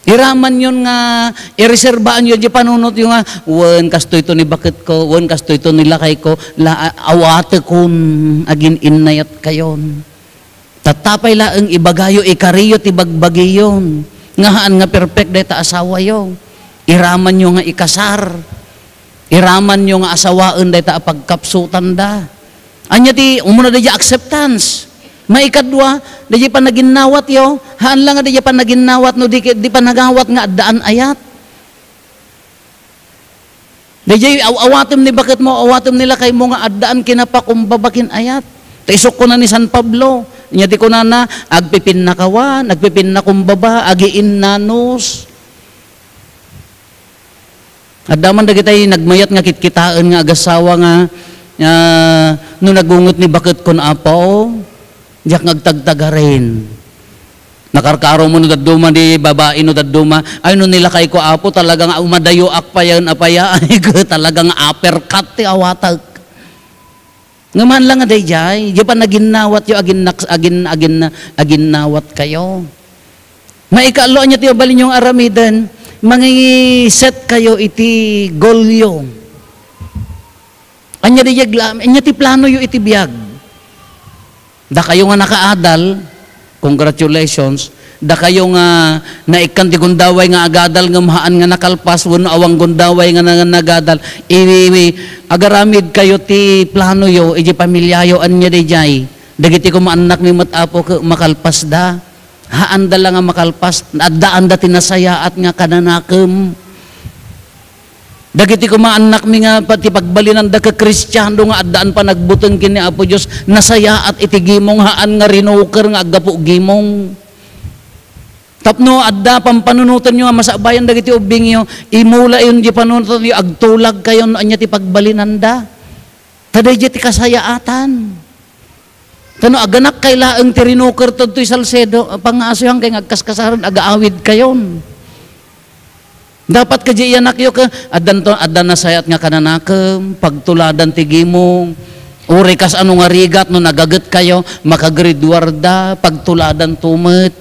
Iraman yun nga ireserbaan yun di panunot yung nga wan kastoy to ni bakit ko, wan kastoy to ni lakay ko, awate kun agin innayat kayon. Tatapay lang ibagayo ikariyo ti bagbagiyon. Ngahaan nga perfect deta asawa yo. Iraman yo nga ikasar. Iraman yo nga asawaan deta pagkapsutan da. Anya ti umuna da acceptance. Maikadwa, di pa naginawat yo, haan lang nga di pa naginawat, no di pa nagawat nga addaan ayat. Di awatim ni bakit mo, awatim nila kay mo nga addaan kinapakumbabakin ayat. Taisok ko na ni San Pablo, niya di ko na agpipin na kawa, nagpipin na kumbaba, agiin nanos. Addaman da kitay nagmayat nga kitkitaan nga agasawa nga, no nagungot ni bakit kon apaw, diyak ngagtagtaga rin. Nakarkaro mo no daduma di babae no daduma. Ay no nila kay ko apo talagang umadayo akpayan apaya. Ay ko talagang uppercut ti awatag. Ngaman lang nga day jay. Di pa naginawat yo aginnawat kayo. Maikalo niya ti balin yung aramidan. Mangi-set kayo iti golyo. Anya di yaglam, anya ti plano yo iti biyag. Da kayo nga nakaadal, congratulations. Da kayo nga naikan ti gundaway nga agadal nga mahaan nga nakalpas, wano awang gundaway nga nagadal. Agaramid kayo ti plano yo, iji pamilyayo anya di jay. Dagiti ko maanak ni matapo ka makalpas da. Haan da lang nga makalpas, addaan da tinasaya at nga kananakem. Dagiti ko maanak mi nga pati pagbalinan da ka Kristiyano nga addaan pa nagbuteng kini Apo Dios nasaya at itigimong haan nga rinuker nga agapo gimong. Tapno adda pampanunutan nyo nga masabayan dagiti ubing yo imula yon di panunutan yo agtulag kayo anya ti pagbalinan da. Taday ti kasayaatan. Tano aganak kay laeng ti rinuker tadtoy Salcedo pangaasuhan kay ngagkaskasaran agaawid kayon. Dapat ka di anak yo ka addan na sayat nga kananakem pagtuladan ti gimong uri kas ano nga rigat no nagaget kayo makagridwarda pagtuladan tumet.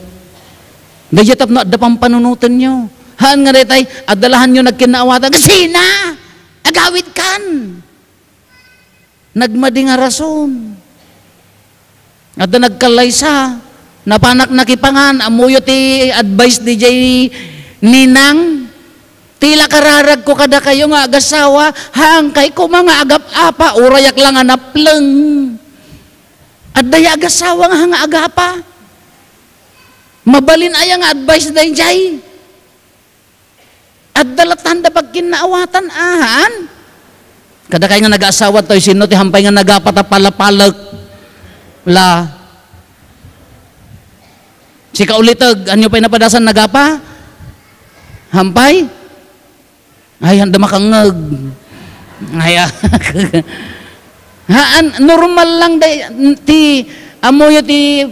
Dayjay tapno adda pampanunutan nyo. Haan nga detay addalahan nyo nagkinaawatan kasina agawid kan. Nagmadi nga rason. Adda nagkalaysa napanak nakipangan amuyo ti advice di jay ninang. Tila kararag ko kada kayo nga agasawa, hangkay ko mga agap-apa, urayak lang nga napleng. At daya agasawa nga hanga agapa. Mabalin aya nga advice day jay. At dalatan da pag kinaawatan ahan. Kada kayo nga nag-asawa to'y sino ti hampay nga nagapata palapalag. La. Si kaulitag, anyo pa'y napadasan nagapa? Hampay? Ay, handa makangag. Ay, haan, normal lang day, ti, amoyo ti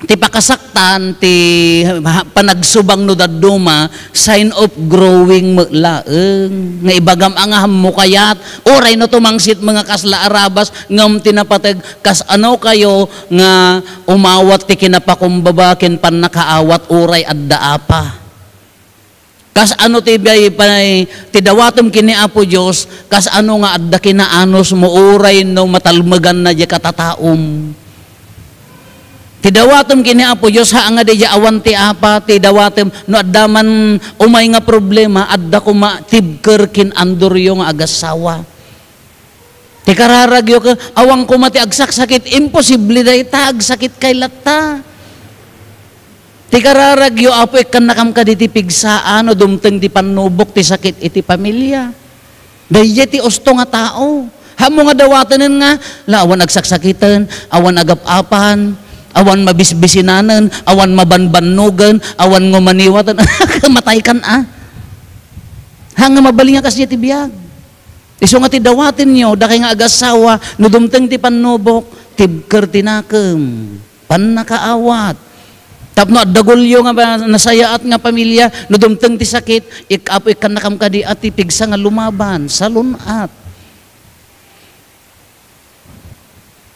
pakasaktan, ti panagsubang no daduma, sign of growing laeng. Nga ibagam angaham mo kayat, oray no tumangsit mga kasla arabas, ngam tinapatag, kas ano kayo, nga umawat ti kinapakumbaba, kin pan nakaawat, oray adda apa. Kas ano tibay panay tidawatom kini Apo Dios, kas ano nga adda kinaanos mo uray no matalmagan na di katataom. Tidawatom kini Apo Dios ha nga di awan ti apa, tidawatom no adda man umay nga problema adda ko matibker kin anduryo nga agasawa. Ti kararagyo ka awang ko mati agsakit imposible da ita agsakit kay latta. Ti kararagyo apo ikan nakam ka di ti pigsaan o dumteng ti panubok ti sakit iti pamilya. Dahil ti osto nga tao. Hamo nga dawatanin nga, awan agsaksakitan, awan agapapan, awan mabisbisinanan, awan mabanbanugan, awan ngumaniwatan, kamatay kan Hanga mabaling nga kasi ti biyag. Iso nga ti dawatin nyo, dakay nga agasawa, no dumteng ti panubok, tibker tinakam, panakaawat. Tapno at dagulyo nga nasayaat nga pamilya, no dumteng ti sakit, ikapo ikan nakam kadi at tipigsa nga lumaban, salunat.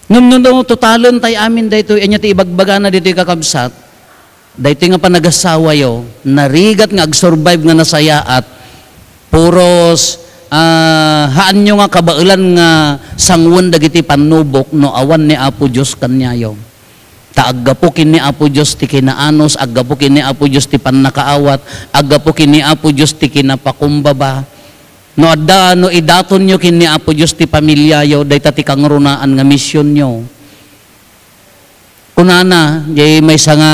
Nung totalon tay amin dayto, anya ti ibagbaga na dito kakabsat, dayto nga panagasawa yo, narigat nga ag-survive nga nasayaat, puros, haan nyo nga kabailan nga sangwan dagiti panubok, no awan ni Apo Diyos kanyayo. Aggapukin ni Apo Diyos ti kinaanos, aggapukin ni Apo Diyos ti pannakaawat, aggapukin ni Apo Diyos ti kinapakumbaba. No adda no idaton nyo kin ni Apo Diyos ti pamilyayo, dayta ti kangrunaan nga misyon nyo. Kunana, jay may nga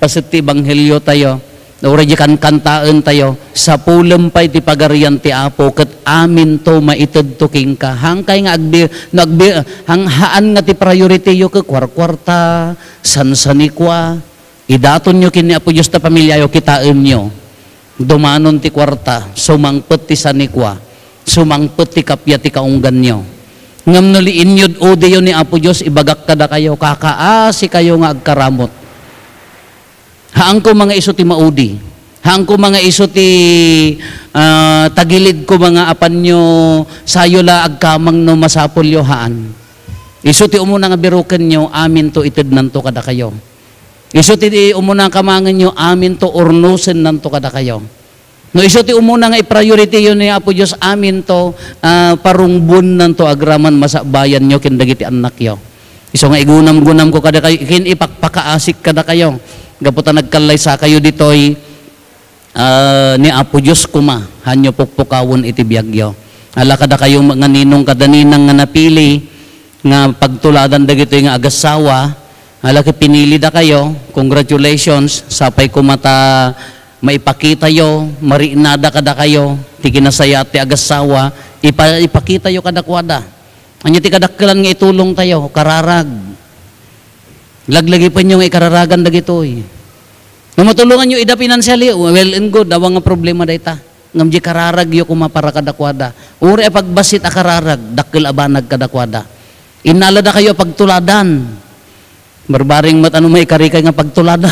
pasit ti ebanghelyo tayo, ora di kantaan tayo, sa pulem pa'y ti pagarian ti Apo, kat amin to maited to king ka. Hangkay nga hanghaan nga ti priority yo ka kwarkwarta, sansanikwa, idaton nyo kini Apo Diyos ta pamilyayo, kitain nyo. Dumanon ti kwarta, sumangpet ti sanikwa, sumangpet ti kapya ti kaunggan nyo. Ngam naliin yun, odeyo ni Apo Diyos, ibagak kada kayo, kakaasi kayo nga agkaramot. Haang ko mga iso ti maudi. Haang ko mga iso ti tagilid ko mga apan nyo sayo la agkamang no masapol yo haan. Iso ti umuna nga biruken nyo, amin to ited nanto kada kayo. Iso ti umuna kamangan nyo, amin to ornusen nanto kada kayo. No iso ti umuna nga i-priority yun ni Apo Diyos, amin to parungbun nanto agraman masabayan nyo kindagiti anak yo. Iso nga igunam-gunam ko kada kayo, kin ipakpakaasik kada kayo. Gaputan nagkalay sa kayo ditoy ni Apo Diyos kuma, hanyo pukpukawon iti biyagyo. Ala kada kayo nga ninong kadaninang nga napili, nga pagtuladan dagitoy nga agasawa, ala pinili da kayo, congratulations, sapay kumata maipakita yo, marinada kada kayo, ti kinasaya ti agasawa, ipakita yo kadakwada. Anya ti kadakkelan nga itulong tayo, kararag. Laglagi pa nyo nga ikararagan dagitoy. Nung matulungan nyo ida financially, well and good, awang nga problema dayta. Ngam di kararag yo kumapara kadakwada. Uri pagbasit akararag, dakkel abanag kadakwada. Inalada kayo pagtuladan. Barbaring matano may karikay nga pagtuladan.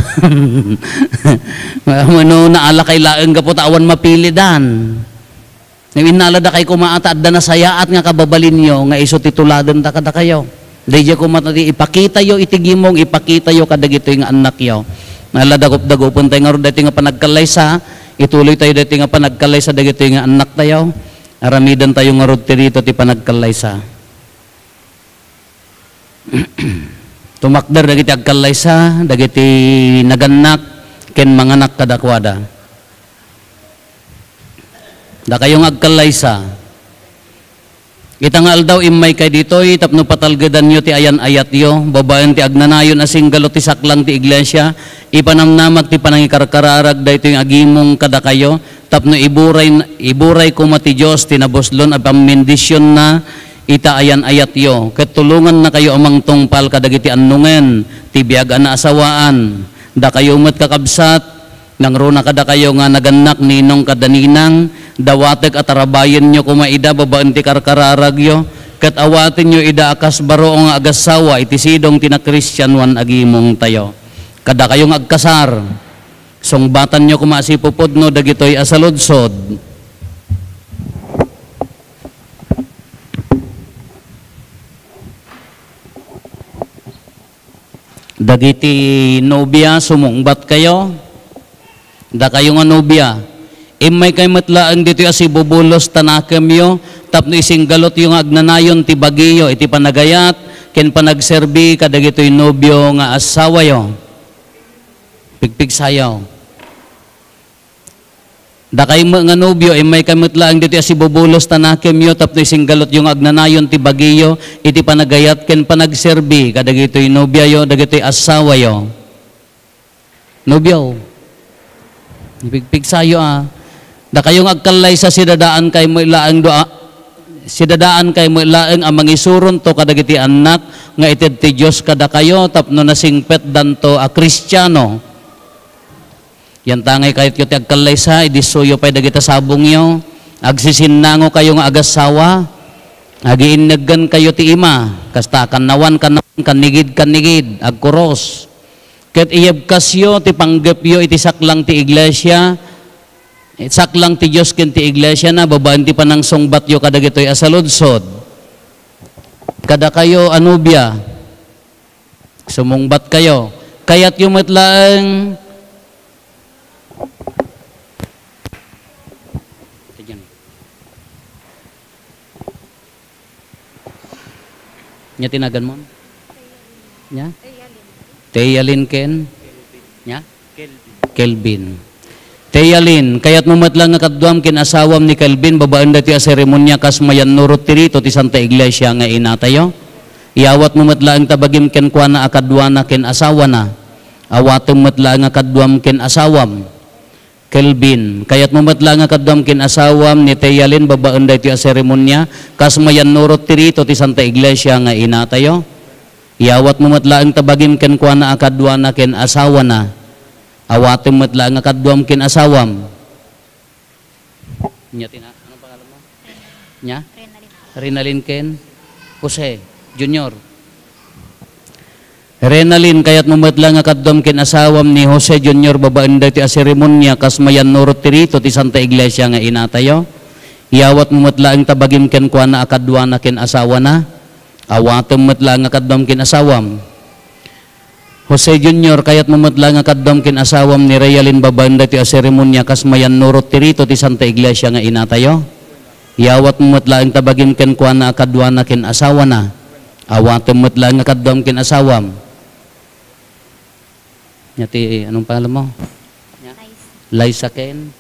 Mano naala kay laeng kapot awan mapilidan. Inalada kay kumaata adda na sayaat nga kababalin nyo nga iso tituladan ta kada kayo. Dahil ko matati ipakita yo itigimong, ipakita yo kadagito yung anak yo. Naladagop-dagopon tayo nga ron dati nga panagkalaysa, ituloy tayo dati nga panagkalaysa, dagito yung anak tayo, aramidan tayo nga ron tirito ti panagkalaysa. Tumakder dagiti agkalaysa, dagiti naganak, ken manganak kadakwada. Da kayong agkalaysa, itangal daw imay kay ditoy tapno patalgedan nyo ti ayan ayat yo babaen ti agnanayon asing galo ti saklang ti iglesia ipanamnamak ti panangikarkararag daytoy agimong kada kayo tapno iburay ko mati Dios tinaboslon a pamendisyon na ita ayan ayat yo ket tulungan na kayo amang tungpal kadagiti annungen ti biag ana asawaan da kayo met kakabsat nang runa kada kayo nga naganak ninong kadaninang dawatek at arabayan nyo kumaida babaan ti karkararagyo kat awatin nyo ida akas baro nga agasawa iti sidong tina Christian wan agimong tayo kada kayong agkasar songbatan nyo kumasipupod no dagitoy asalodsod dagiti nobya sumungbat kayo da kayo nga nobya imay kay matlaang dito asi bubulos tanakemyo, tapno isinggalot yung agnanayon ti bagiyo, iti panagayat, ken panagserbi kadagitoy nobyo nga asawa yo. Pigpig sayaw. Da kay nga nobyo, imay kay matlaang dito asi bubulos tanakemyo, tapno isinggalot yung agnanayon ti bagiyo, iti panagayat, ken panagserbi kadagitoy nobya yo, dagitoy asawa yo. Nobyo. Pigpig sayo Da kayong agkalay sa sidadaan kay mo ilaang doa, sidadaan kay mo ilaang ang mangisuron to kadagiti anak nga ited ti Dios kada kayo tapno nasingpet danto a Kristiyano. Yan tangay kahit yung agkalay sa idisuyo pay dagita sabong yo, agsisinango kayo nga agasawa, agiinaggan kayo ti ima, kasta kanawan kanigid agkuros. Ket iyab kasyo ti panggepyo iti saklang ti iglesia, saklang ti Diyos ken ti iglesia na babaan ti panang songbatyo kadagitoy asaludsod. Kada kayo anubya, sumungbat kayo. Kayat yung matlaang nya tinagan mo? Nya? Teyalin Ken? Nya? Kelvin. Teyalin, kayat mumatlang nga kadduam kin asawam ni Kelvin, babaan dati a seremonya kas mayan nurot tirito ti Santa Iglesia nga inatayo. Iawat mumatlang tabagim ken kuana akadwana ken asawa na. Awatum matlang nga kadduam ken asawam. Kelvin, kayat mumatlang nga kadduam kin asawam ni Teyalin, babaan dati a seremonya kas mayan nurot tirito ti Santa Iglesia nga inatayo. Iawat mumatlang tabagim ken kuana akadwana ken asawa na. Awatim matla nga kadduam kin asawam. Nya ano pangalan mo? Nya? Renalyn Ken Jose Junior. Renalyn kayat mumatla nga kadduam kin asawam ni Jose Junior, babaan dati a seremonya kas mayan nurot tirito ti Santa Iglesia nga inatayo. Iawat mumatla ang tabagim ken kuana akadwana ken asawa na. Awatim matla nga kadduam kin asawam. Jose Junior kayat mumatla nga kadduam kin asawam ni Realin, babaan dati a seremonya kas mayan nurot tirito ti Santa Iglesia nga inatayo. Iawat mumatla ang tabagim ken kuana akadwana ken asawa na. Awatim matla nga kadduam kin asawam. Nyati anong pangalan mo? Liza Ken?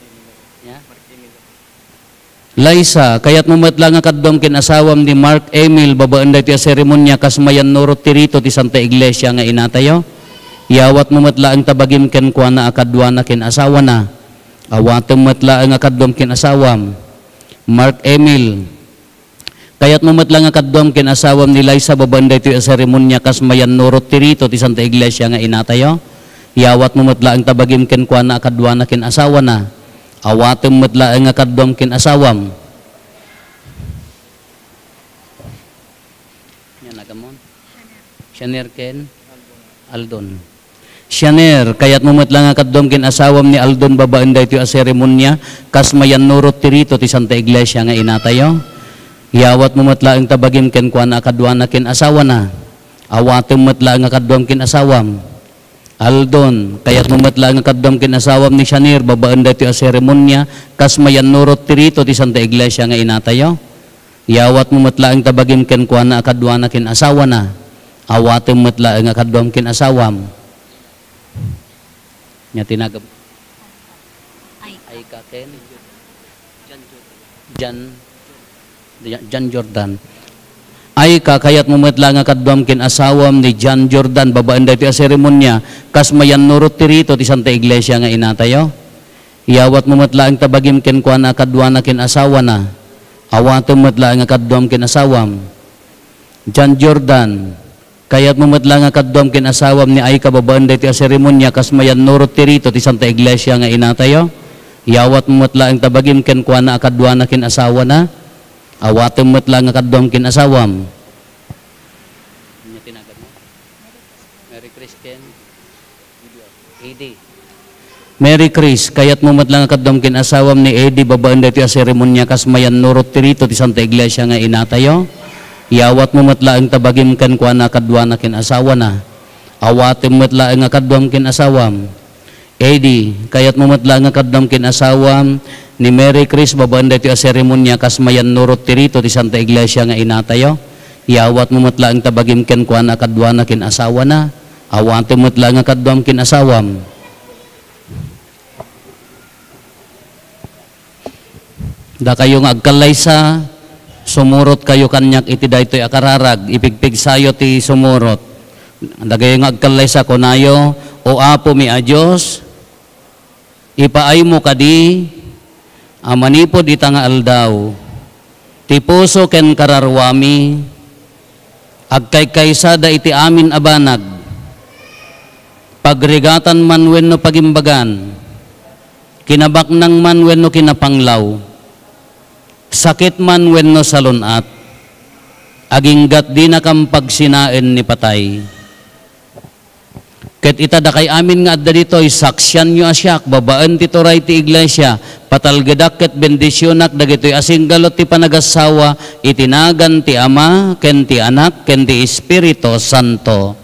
Liza, kayat mumatla nga kadduam kin asawam ni Mark Emil, babaan dati a seremonya kas mayan nurot tirito ti Santa Iglesia nga inatayo. Iawat mumatla ang tabagim ken kuana akadwana ken asawa na. Awatem matla ang akadduam ken asawam. Mark Emil, kayat mumatla nga kadduam ken asawam ni Liza, babaan dati a seremonya kas mayan nurot tirito ti Santa Iglesia nga inatayo. Iawat mumatla ang tabagim ken kuana akadwana ken asawa na. Awatem matla nga kadduam kin asawam. Yan nagamon. Shaner Ken Aldon. Shaner kayat mumatla nga kadduam kin asawam ni Aldon, babaan daytoy a seremonya kas mayan nurot tirito ti Santa Iglesia nga inatayo. Iawat mumatla ang tabagim ken kuana akadwana kin asawa na. Awatem matla nga kadduam kin asawam. Aldon, kayat mumatla nga kadduam kin asawam ni Shanir, babaan dati a seremonya kas mayan nurot tirito ti Santa Iglesia nga inatayo. Iawat mumatla ang tabagim ken kuana akadwana kin asawa na. Awatem matla nga kadduam kin asawam. Nya tinagab. Ay ka Ken Jan Jordan. Ay kakayat mumatla nga kadduam kin asawam ni Jan Jordan, babaan dati a seremonya kas mayan nurot tirito ti Santa Iglesia nga inatayo. Iawat mumatla ang tabagim ken kuana akadwana kin asawa na. Awatem matla nga kadduam kin asawam. Jan Jordan, kayat mumatla nga kadduam kin asawam ni Ay babaan dati a seremonya kas mayan nurot tirito ti Santa Iglesia nga inatayo. Iawat mumatla ang tabagim ken kuana akadwana kin asawa na. Awatem matla nga kadduam kin asawam. Mary Chris Ken Edi. Mary Chris, kayat mo matla nga kadduam kin asawam ni Edi, babaan dati a seremonya kas mayan nurot tirito ti Santa Iglesia nga inatayo. Iawat mo matla ang tabagim ken kuana kadwana kin asawa na. Awatem matla nga kadduam kin asawam. Edi, kayat mo matla nga kadduam kin asawam ni Mary Chris babanda iti a seremonya kas mayan nurot tirito ti Santa Iglesia nga inatayo. Yawat mo matla ang tabagim ken kuan akadwa na kin asawa na. Awante mo matla nga kadwam kin asawam. Da kayo nga agkalaysa, sumurot kayo kanyak iti daytoy akararag, ipigpig sayo ti sumurot. Da kayo nga agkalaysa kunayo, o apo mi a Diyos, ipaay mo kadi, amanipod ita nga aldaw, ti puso ken kararwami, agkaykaysada iti amin abanag, pagrigatan man wenno pagimbagan, kinabaknang man wenno kinapanglaw, sakit man wenno salunat, aginggat di na kang pagsinaen ni patay. Ket itada kay amin nga adda ditoy saksyan nyo asyak, babaan ti turay ti iglesia, patalgedak ket bendisyonak dagitoy asinggalot ti panagasawa, itinagan ti Ama, ken ti Anak, ken ti Espiritu Santo.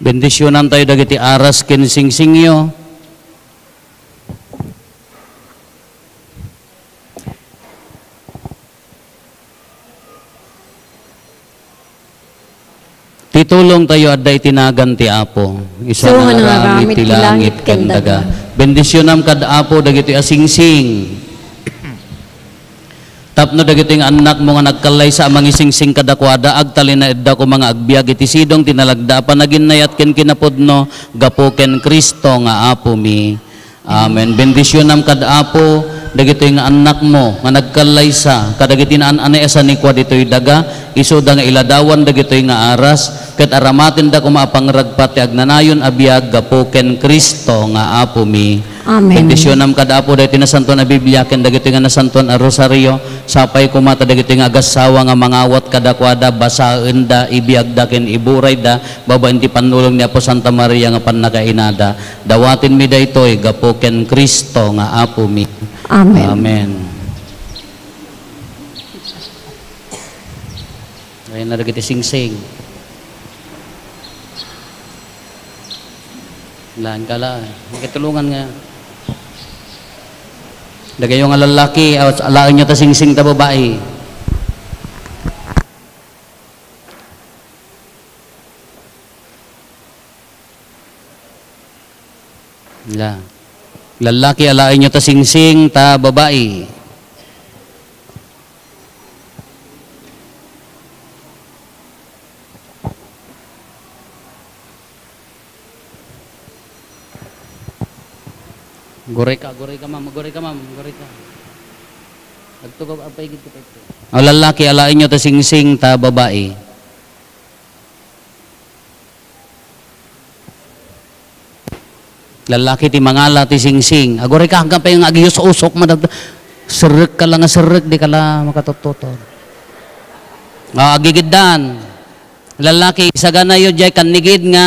Bendisyonan tayo dagiti aras ken singsingyo. Titulong tayo adda itinagan ti Apo. Isa So, nga nangaramid aramid ti ti langit langit ken ken daga. daga. Bendisyonam kad Apo dagiti asingsing. Tapno dagiti nga anak mo nga nagkalay sa amang isingsing kadakwada agtali na edda ko mga agbyag iti sidong tinalagda panaginayat ken kinapudno gapo ken Kristo nga Apo mi. Amen. Bendisyonam kad Apo dagiti nga anak mo nga nagkalay sa kadagiti na anay asa ni kwa ditoy daga isuda nga iladawan dagitoy nga aras ket aramaten da ko maapangragpat ti agnanayon abiyag gapo ken Kristo nga Apo mi. Amen. Bendisyonam kada Apo dahiti nasantuan na Biblia ken dagiti nga nasantuan a rosaryo sapay kumata dagiti nga agasawa nga mangawat kadakwada basaen da ibiyag da ken iburay da babaen ti panulong ni Apo Santa Maria nga pannakainada dawatin mi daytoy gapo ken Kristo nga Apo mi. Amen. Amen. Ayun na dagiti singsing. Laan kala, kitulungan nga. Dagayo nga lalaki, alaan nyo ta singsing ta babae. Lalaki, alaan nyo ta singsing ta babae. Goray ka ma'am, goray ka. Agtugaw apay gid kita ito. O lalaki, alain nyo ta singsing ta babae. Lalaki ti mangala ti singsing. Agoray ka hanggang pa yung agiyos-usok madag. Serek ka lang nga serek, di ka lang makatututo. Agigiddan. Lalaki, isagana yun jay kanigid nga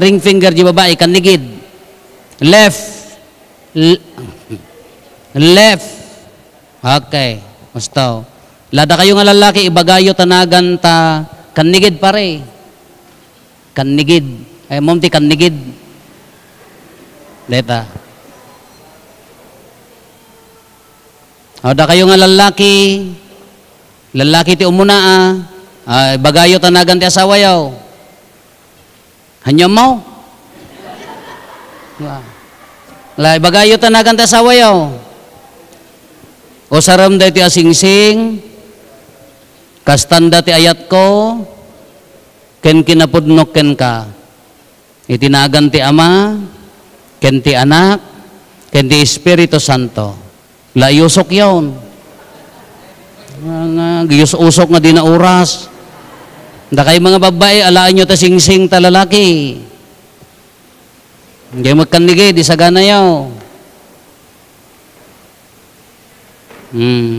ring finger di babae, kanigid. Left. Left. Okay. Mustaw. Lada kayo nga lalaki, ibagayo tanagan ta kanigid pare. Kanigid. Ay, mom ti kanigid. Deta. Lada kayo nga lalaki, lalaki ti umuna ibagayo tanagan ti asawa yaw. Hanyam mo? La ibagayo tanagan ta sawayaw. O saram da ti asingsing kastanda ti ayat ko ken kinapudnok ken ka. Itinagan ti Ama ken ti Anak ken ti Espiritu Santo. La yusok yawn. Nga giyus-usok nga di na oras. Da kay mga babae alaan nyo ta singsing ta lalaki. Hindi magkandigay, di sagana yaw.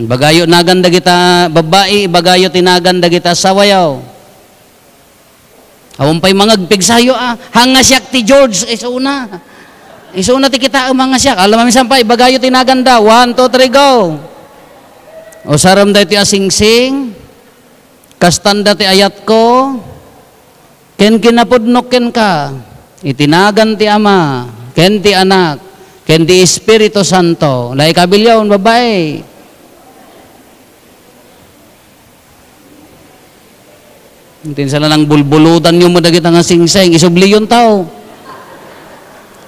Bagayo naganda kita babae, bagayo tinaganda kita sawayaw. Awon pay mga pigsayo hanga siyak ti George isuna. Isuna ti kita mga siyak. Alam mo minsan pa bagayo tinaganda. 1 2 3 go. O saram da ti asingsing. Kastanda ti ayat ko. Ken kinapudnok ken ka. Itinagan ti Ama, ken ti Anak, ken ti Espiritu Santo. Lai kabilyaw babae. Tinsa lang bulbulutan nyo mo dagit ang singseng, isubli yung tao.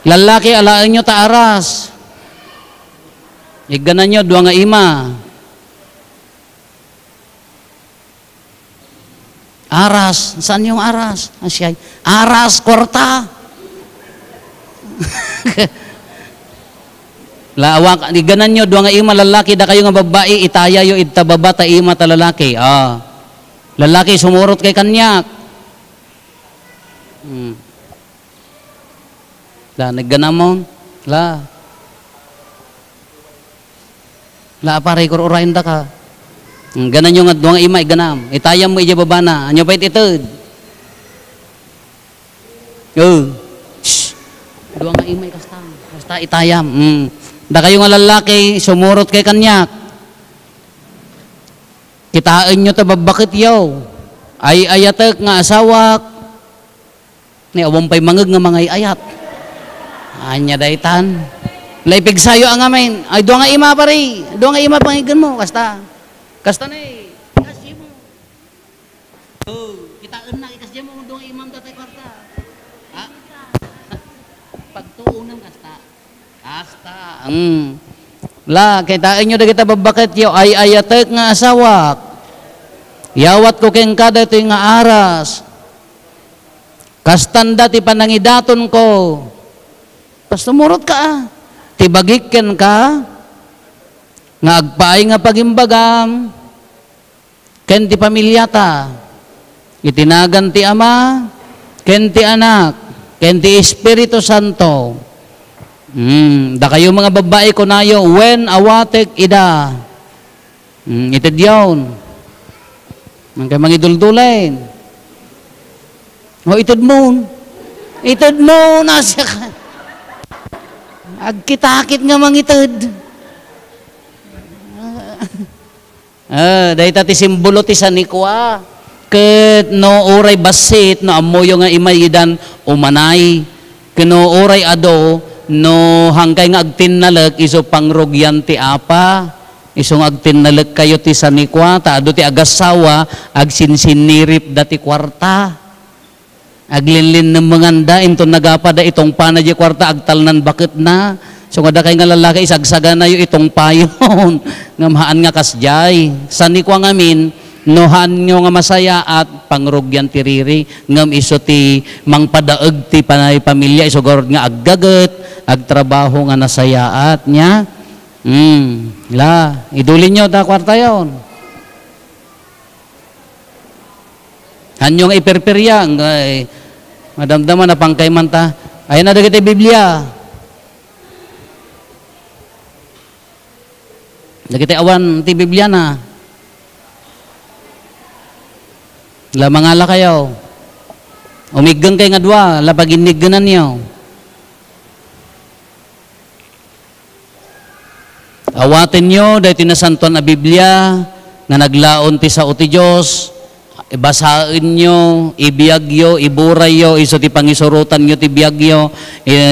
Lalaki, alaan nyo taaras. Iganan nyo, dua nga ima. Aras, saan yung aras? Asyay, aras, kwarta. Lawak, iganan nyo, dua nga ima lalaki, da kayo nga babae, itaya yo itababa ta ima ta lalaki. Lalaki, sumurot kay kanyak. Nagganamon. La paray kururain da ka. Ganan yung nga ima, iganam. Itayam mo ija babana. Anyo pa ititod. Dua nga ima, kasta itayam. Da kayo nga lalaki, sumurot kay kanyak. Kitaan nyo tababakit yaw. Ay ayatek nga asawak. Ni awang pay mangag nga mga ayat. Anya daytan. Laipig sayo ang amin. Ay doa nga ima pare. Doa nga ima pangigan mo. Kasta na eh. Kasya mo. Kitaan na. Kasya mo. Doa nga imam tatay kwarta. Pagtuunan kasta. La, kitain nyo na kita babakit yaw, ay ayatek nga asawak. Yawat ko keng kada ito nga aras. Kastanda ti panangidaton ko. Pastumurot ka Tibagikken ka. Nga agpaay nga pagimbagam. Ken ti pamilyata. Itinagan ti Ama. Ken ti Anak. Ken ti Espiritu Santo. Da kayo mga babae ko nayo, when awatek ida. Itid yun. Ang kayo mga iduldulain. O itid mo. Itid mo, nasya ka. Agkitakit nga mga itid. Dahil tati simbolo ti sanikwa. Ket no oray basit, no amoyo nga imayidan umanay. Keno oray ado, no hangkay nga agtinnalag iso pangrogyan ti Apa. Iso nga agtinnalag kayo ti sanikwa, taado ti agasawa, agsinsinirip dati kwarta. Aglinlin ng manganda, into nagapada itong pana di kwarta, agtalnan bakit na. So nga kay nga lalaki, isagsaga na yung itong payon. Ngamahan nga kasjay. Sanikwa ngamin, nohan nyo nga masaya at pangrogyan ti riri. Ngam iso ti mangpadaeg ti panay pamilya, iso gorod nga aggaget, agtrabaho nga nasayaat niya. Idulin nyo ta kwarta yon. Hanyo nga iperperyang, madamdaman na pangkayman ta. Ayan na dagiti Biblia. Dagiti awan ti Biblia na. Lamangala kayo. Umiggang kay nga dua, lapaginigganan niyo. Awatin nyo, dahil tinasantuan na Biblia, na naglaon ti sa uti Diyos, ibasain nyo, ibiyagyo, iburayyo, iso ti pangisurutan nyo ti biyagyo,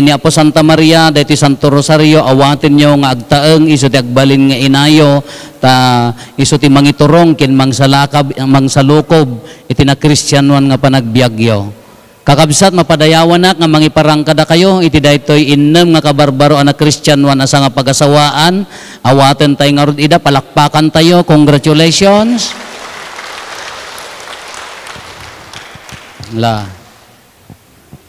ni Apo Santa Maria, dahil ti Santo Rosario, awatin nyo nga agtaeng, iso ti agbalin nga inayo, iso ti mangiturong, kin mangsalukob, iti na Kristyanuan nga panagbiagyo. Kakabsat, mapadayawan na nga mangiparangkada kayo, iti daytoy innem nga kabarbaro na Kristyanuan asa nga pagasawaan, awaten tayo nga rod ida, palakpakan tayo, congratulations.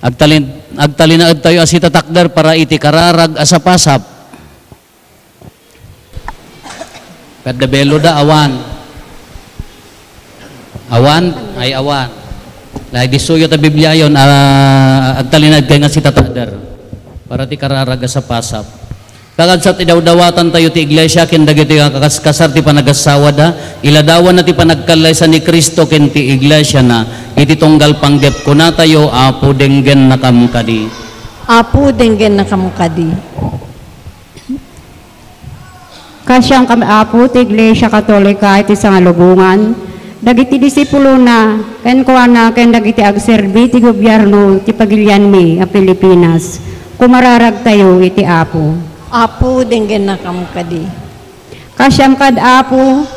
Agtalinaad tayo asita takder para iti kararag asa pasap. Kadabelo da awan. Awan ay awan. Disuyo ta Biblia yon, agtalinad kay nga si tatadar para ti kararaga sa pasap. Kakadsat idawdawatan tayo ti iglesia ken dagiti kakaskasar ti panagasawa da iladawan na ti panagkalaysa ni Kristo ken ti iglesia na iti tunggal panggep kuna tayo apo denggen nakamkadi. Apo denggen nakamkadi. Kasyang kami apo ti Iglesia Katolika iti sangalubungan, dagiti disipulo na, ken kuana ken dagiti agserbi ti gobyerno ti pagilianmi a Pilipinas, kumararag tayo iti apo. Apo denggen nakamkadi. Kasyang kad apo,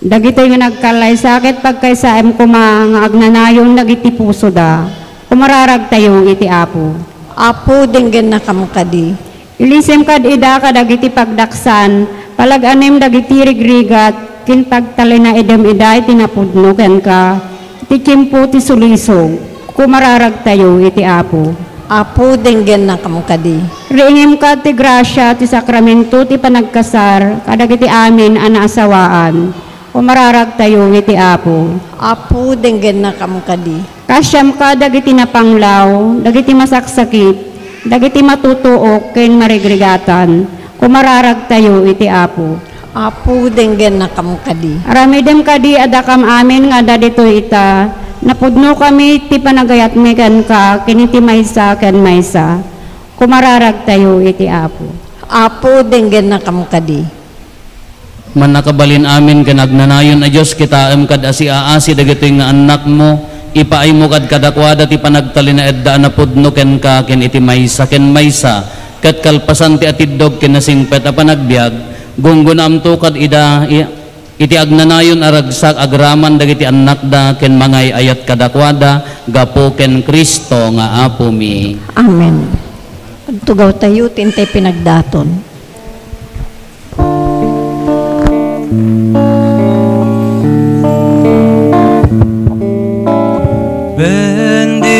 dagiti nga nagkalay sakit pagkaysaem kuma nga agnanayon dagiti puso da, kumararag tayo iti apo. Apo denggen nakamkadi. Ilisem kad ida kadagiti pagdaksan, palag-anem dagiti rigrigat, kin pagtali na idem ida iti napudno ken ka, iti kimpo ti sulisog, kumararag tayo iti apo. Apo denggen nakamkadi. Riingim ka ti grasya ti sakramento ti panagkasar, kadagiti amin anaasawaan, kumararag tayo iti apo. Apo denggen nakamkadi. Kasyam ka dagiti napanglaw, dagiti masaksakit, dagiti matutuok ken marigrigatan, kumararag tayo iti apo. Apo denggen nakamkadi. Aramidem kadi adakam amin nga dadito ita, napudno kami ti panagayat mi ken ka kiniti maysa ken maysa, kumararag tayo iti apo. Apo denggen nakamkadi. Man nakabalin amin ken agnanayon a Dios kitaem kad asi-aasi dagiti nga anak mo ipaay mo kad kadakwada ti panagtalin na edda na pudno ken ka ken iti maysa ken maysa ket kalpasan ti atiddog ken nasingpet a panagbiag gunggunam to kad ida iti agnanayon aragsak agraman dagiti anak da ken mangay ayat kadakwada gapo ken Kristo nga apo mi. Amen. Tugaw tayo tintay pinagdaton. Bendicionam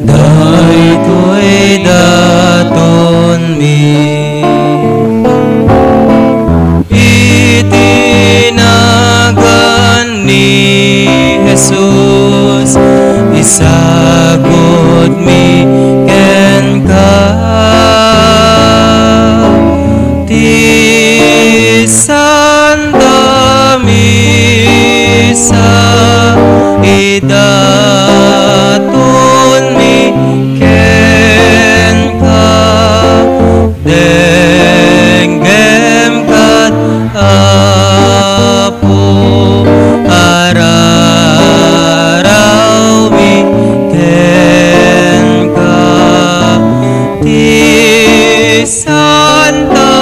Daito'y daton mi itinagan ni Jesus isagod mi ken ka ti Santa Misa idaton mi ken ka denggem kat apo araraw mi ken ka ti Santa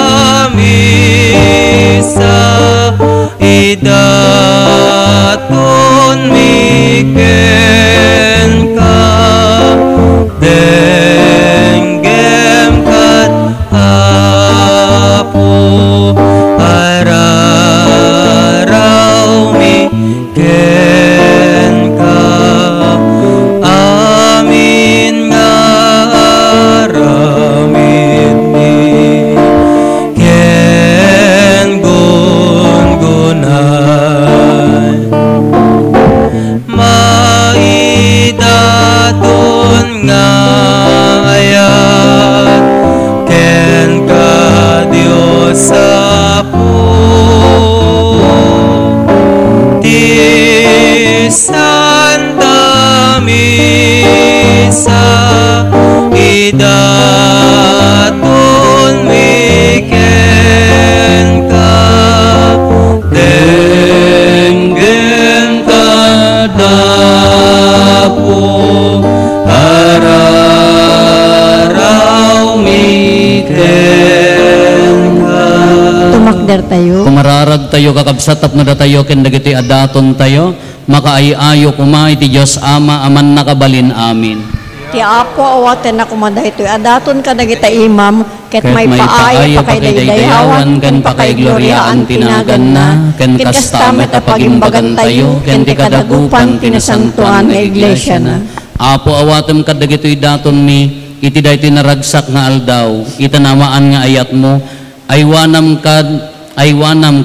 Misa idaton mi ken ka denggem kat apo araraw mi ken ka amin nga aramid mi ken gungunan maidaton nga ayat ken ka Dios apo ti Santa Misa idaton mi ken ka denggem kadapo araraw mi ken ka. Tumakder tayo. Kumararag tayo kakabsat tapno da tayo ken dagiti adaton tayo makaayo kuma iti Dios Ama aman nakabalin amin. Ti apo awaten na kumanda ito. Adaton ka dagita imam, ket may paayo pakaidayawan, ken pakaigloriaan tinagan na, ken kastamet a pagimbagan tayo, ken ti kadagupan kinasantuan nga iglesia na. Apo awatem kad dagitoy daton mi iti dayti naragsak nga aldaw itanamaan nga ayat mo aywanam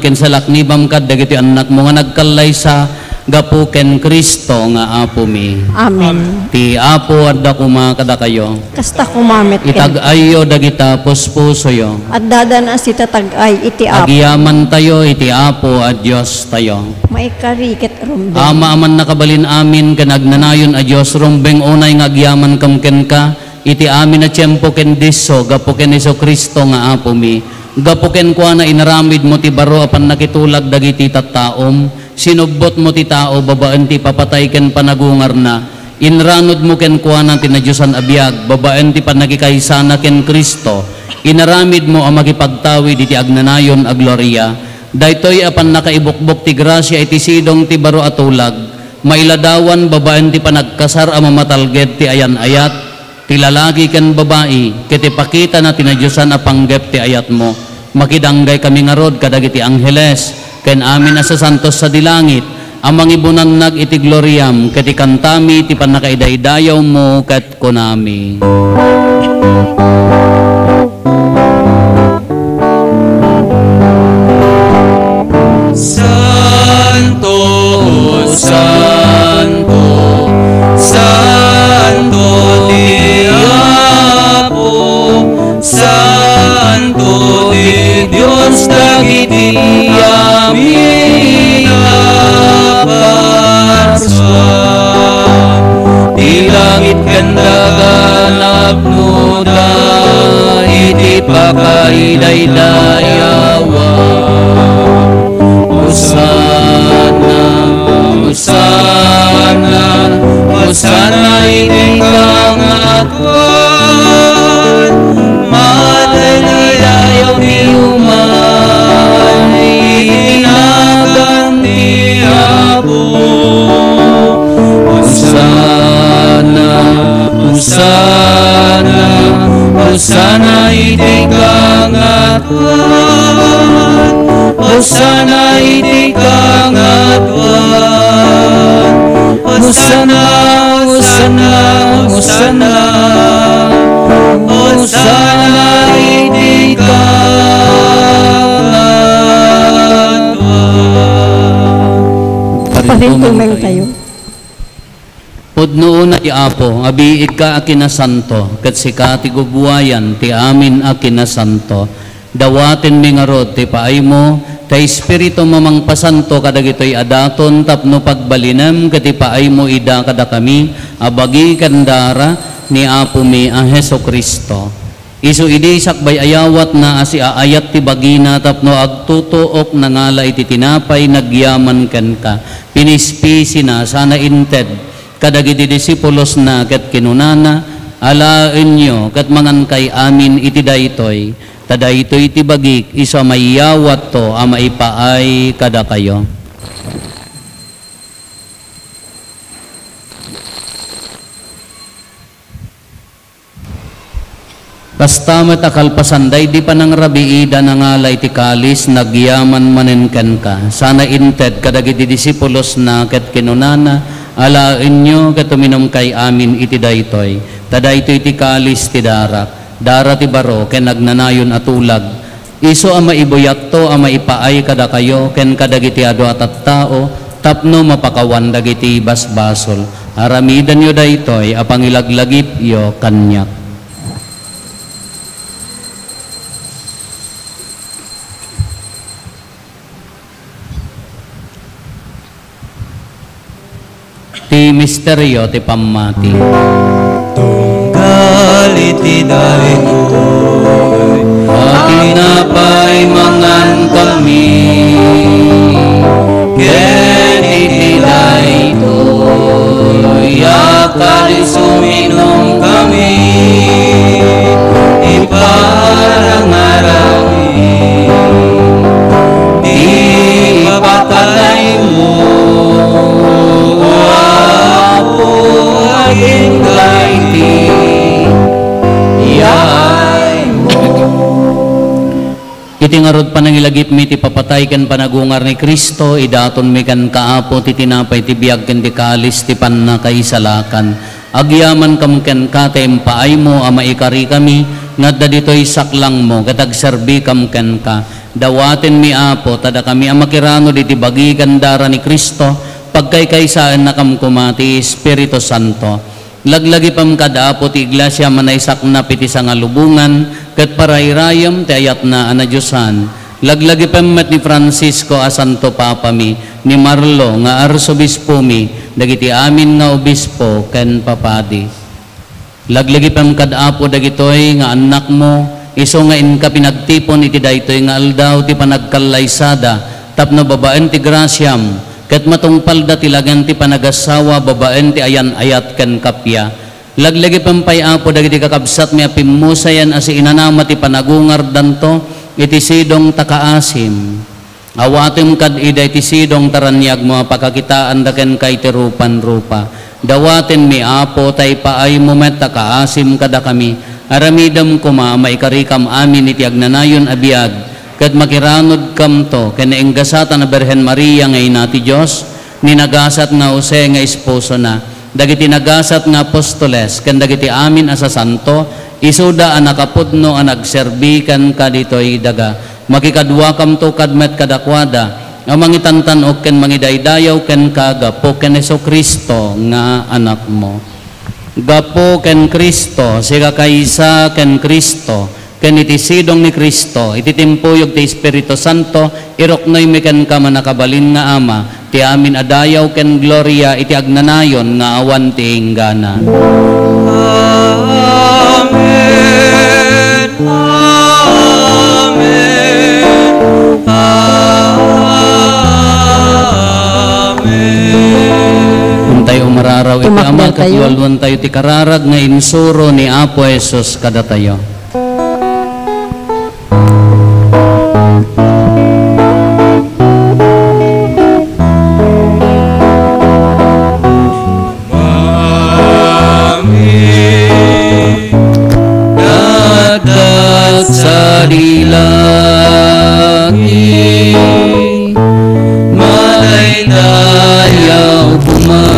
ken salaknibam kad dagiti anak mo nga nagkalaysa gapu ken Kristo nga Apo mi. Amen. Ti Apo adda kuma kada kayo. Kasta kumamit ken. Itag-ayo dagita puspusoyo. At dadanas iti tatag-ay iti Apo. Agiyaman tayo iti Apo at Diyos tayo. Maikarikit rumbe. Ama aman nakabalin amin ken agnanayon a Diyos rumbeng unay nga agyaman kam ken ka iti amin na tiyempo ken diso gapo ken Hesus Kristo nga Apo mi. Gapo ken kuana inaramid mo ti baro apan nakitulag dagiti tattaom. Sinubbot mo ti tao babaan ti papatay ken panagungar na. Inranod mo ken kuana ti nadyosan abiyag babaan ti panagikaysana ken Kristo. Inaramid mo ang makipagtawid iti agnanayon a gloria. Daytoy apan nakaibukbok ti grasya iti sidong ti baro atulag. Mailadawan babaan ti panagkasar a mamatalged ti ayan-ayat. Ti lalaki ken babae ket ipakita na tinadyosan a panggep ti ayat mo. Makidanggay kami nga rod kadagiti angheles ken amin asa santos sa dilangit amang ibunan nag iti gloriam ket ikantami ti panakaidaydayaw mo ket kunami. Santo, Santo, Santo di Apo, Santo di Dios dagiti amin aparswan. Di langit kandagan abnuda iti pakaidaydayawan. Hosana, Hosana, Hosana iti kangatuan. Madalidayaw ti umay, itinagan ti Apo. Hosana, Hosana, Hosana iti kangatuan. Hosana iti kangatuan. Hosana, Hosana, Hosana, Hosana iti kangatuan. Parintumeng tayo. Pudno na ti Apo, abiig ka akina santo, ket sika ti gubuayan ti amin akina santo. Dawaten mi nga rod ti paay mo, ta Espiritu mamang pasanto kadagitoy adaton tapno pagbalinem ket ti paay mo ida kada kami, abagi kandara ni Apo mi a Hesus Kristo. Isu idi sakbay ayawat na asi aayat ti bagina tapno agtutuok nangala iti tinapay nagyaman ken ka. Pinispisi na sana inted kadagiti disipulos na ket kinunana alaen nyo ket mangan kay amin iti daytoy. Tadaytoy iti bagik isa mayawat to a maipaay kada kayo. Kastamet akalpasanday di pa nang rabiida nangalay ti kalis nagyaman manen ken ka. Sana inted kadagiti disipulos na ket kinunana alaen nyo ket uminom kay amin iti daytoy. Tadaytoy ti kalis ti darak. Dara ti baro ken nagnanayon atulag. Iso a maibuyat to a maipaay kada kayo ken kadagiti adu at tao tapno mapakawan dagiti basbasol. Aramidan yo daytoy a pangilaglagip yo kanyak. Ti misteryo ti pammati. Tunggal iti daytoy, Tinapay mangan kami, ken iti daytoy akali suminom kami, iparang-arami di papatalay mo, Apo aging gaiti yay mo. Iti ngarod panangilagip mi ti papatay ken panagungar ni Kristo, idaton mi kan kaapo ti tinapay ti biag ken ti kalis ti pannakaisalakan. Agyaman kam ken katem paay mo a maikari kami ngadda ditoy saklang mo katag serbi kam ken ka. Dawaten mi Apo tada kami a makirano diti bagi kandara ni Kristo pagkaykaysaan na kamkumati Espiritu Santo. Laglagi pam kadaapo ti iglesia manaysak na piti sa nga lubungan, kat parayrayam ti ayat na anadyosan. Laglagi pam met ni Francisco a Santo Papa mi, ni Marlo nga arsobispo mi, dagiti amin nga obispo ken papadi. Laglagi pam kadaapo dagitoy nga anak mo, iso nga inka pinagtipon iti daytoy nga aldaw ti panagkalaysada, tapno babaen ti grasyam, ket matungpal da tilagan ti panagasawa, babaen ti ayan ayat ken kapya. Laglagi pampay apo dagiti kakabsat mi apimusayan asi inanama ti panagungar danto, iti sidong takaasim. Awatim kad ida iti sidong taranyag mo pakakitaan da ken kay ti rupan-rupa. Dawaten mi apo tay paay mo met takaasim kada kami. Aramidam kuma maikarikam amin iti agnanayon abiyag. Kat makiranod kam to, ken enggasatan na Berhen Maria ngay nati Diyos, ninagasat nga Jose nga esposo na, dagiti nagasat nga apostoles, ken dagiti amin asa santo, isuda ang nakapudno ang nagserbikan ka dito'y daga. Makikadwa kam to kadmet kadakwada, ang mangitantan o ken mangidaydayaw ken kagapo ken Jesucristo nga anak mo. Gapo ken Kristo, siga kaysa ken Kristo, ken iti sidong ni Kristo, iti timpuyog ti Espiritu Santo, iroknoy mi ken ka manakabalin nga Ama, ti amin adayaw ken gloria, iti agnanayon nga awan ti inggana. Amen. Amen. Amen. Kung tayo umararaw iti Ama, Tumakbo tayo. katwalwan tayo ti kararag nga insuro ni Apo Jesus kada tayo. Sa dilangit, malaydayaw kuma.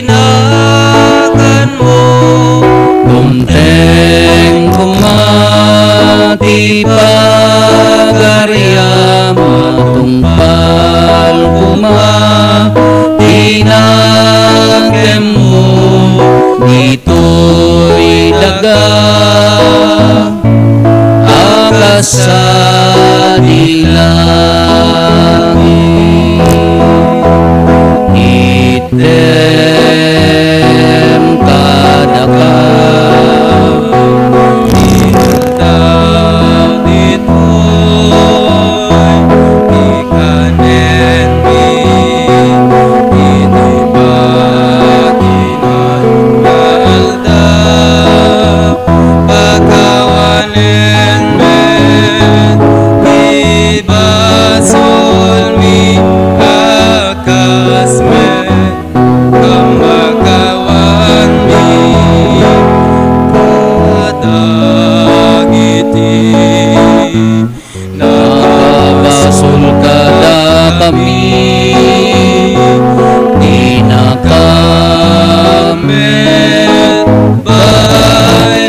Inakan mo, Tunteng kumati pagarya, matungpal kuma. Tinagem mo, dito'y daga, akas sa dilangit. Item kadaka, inatang ito'y ikanen mi, ito'y pakinalda, pagkawanen men, ibasol mi, akas men, kamakawan mi, kadagiti, nakabasul kada kami, Amen.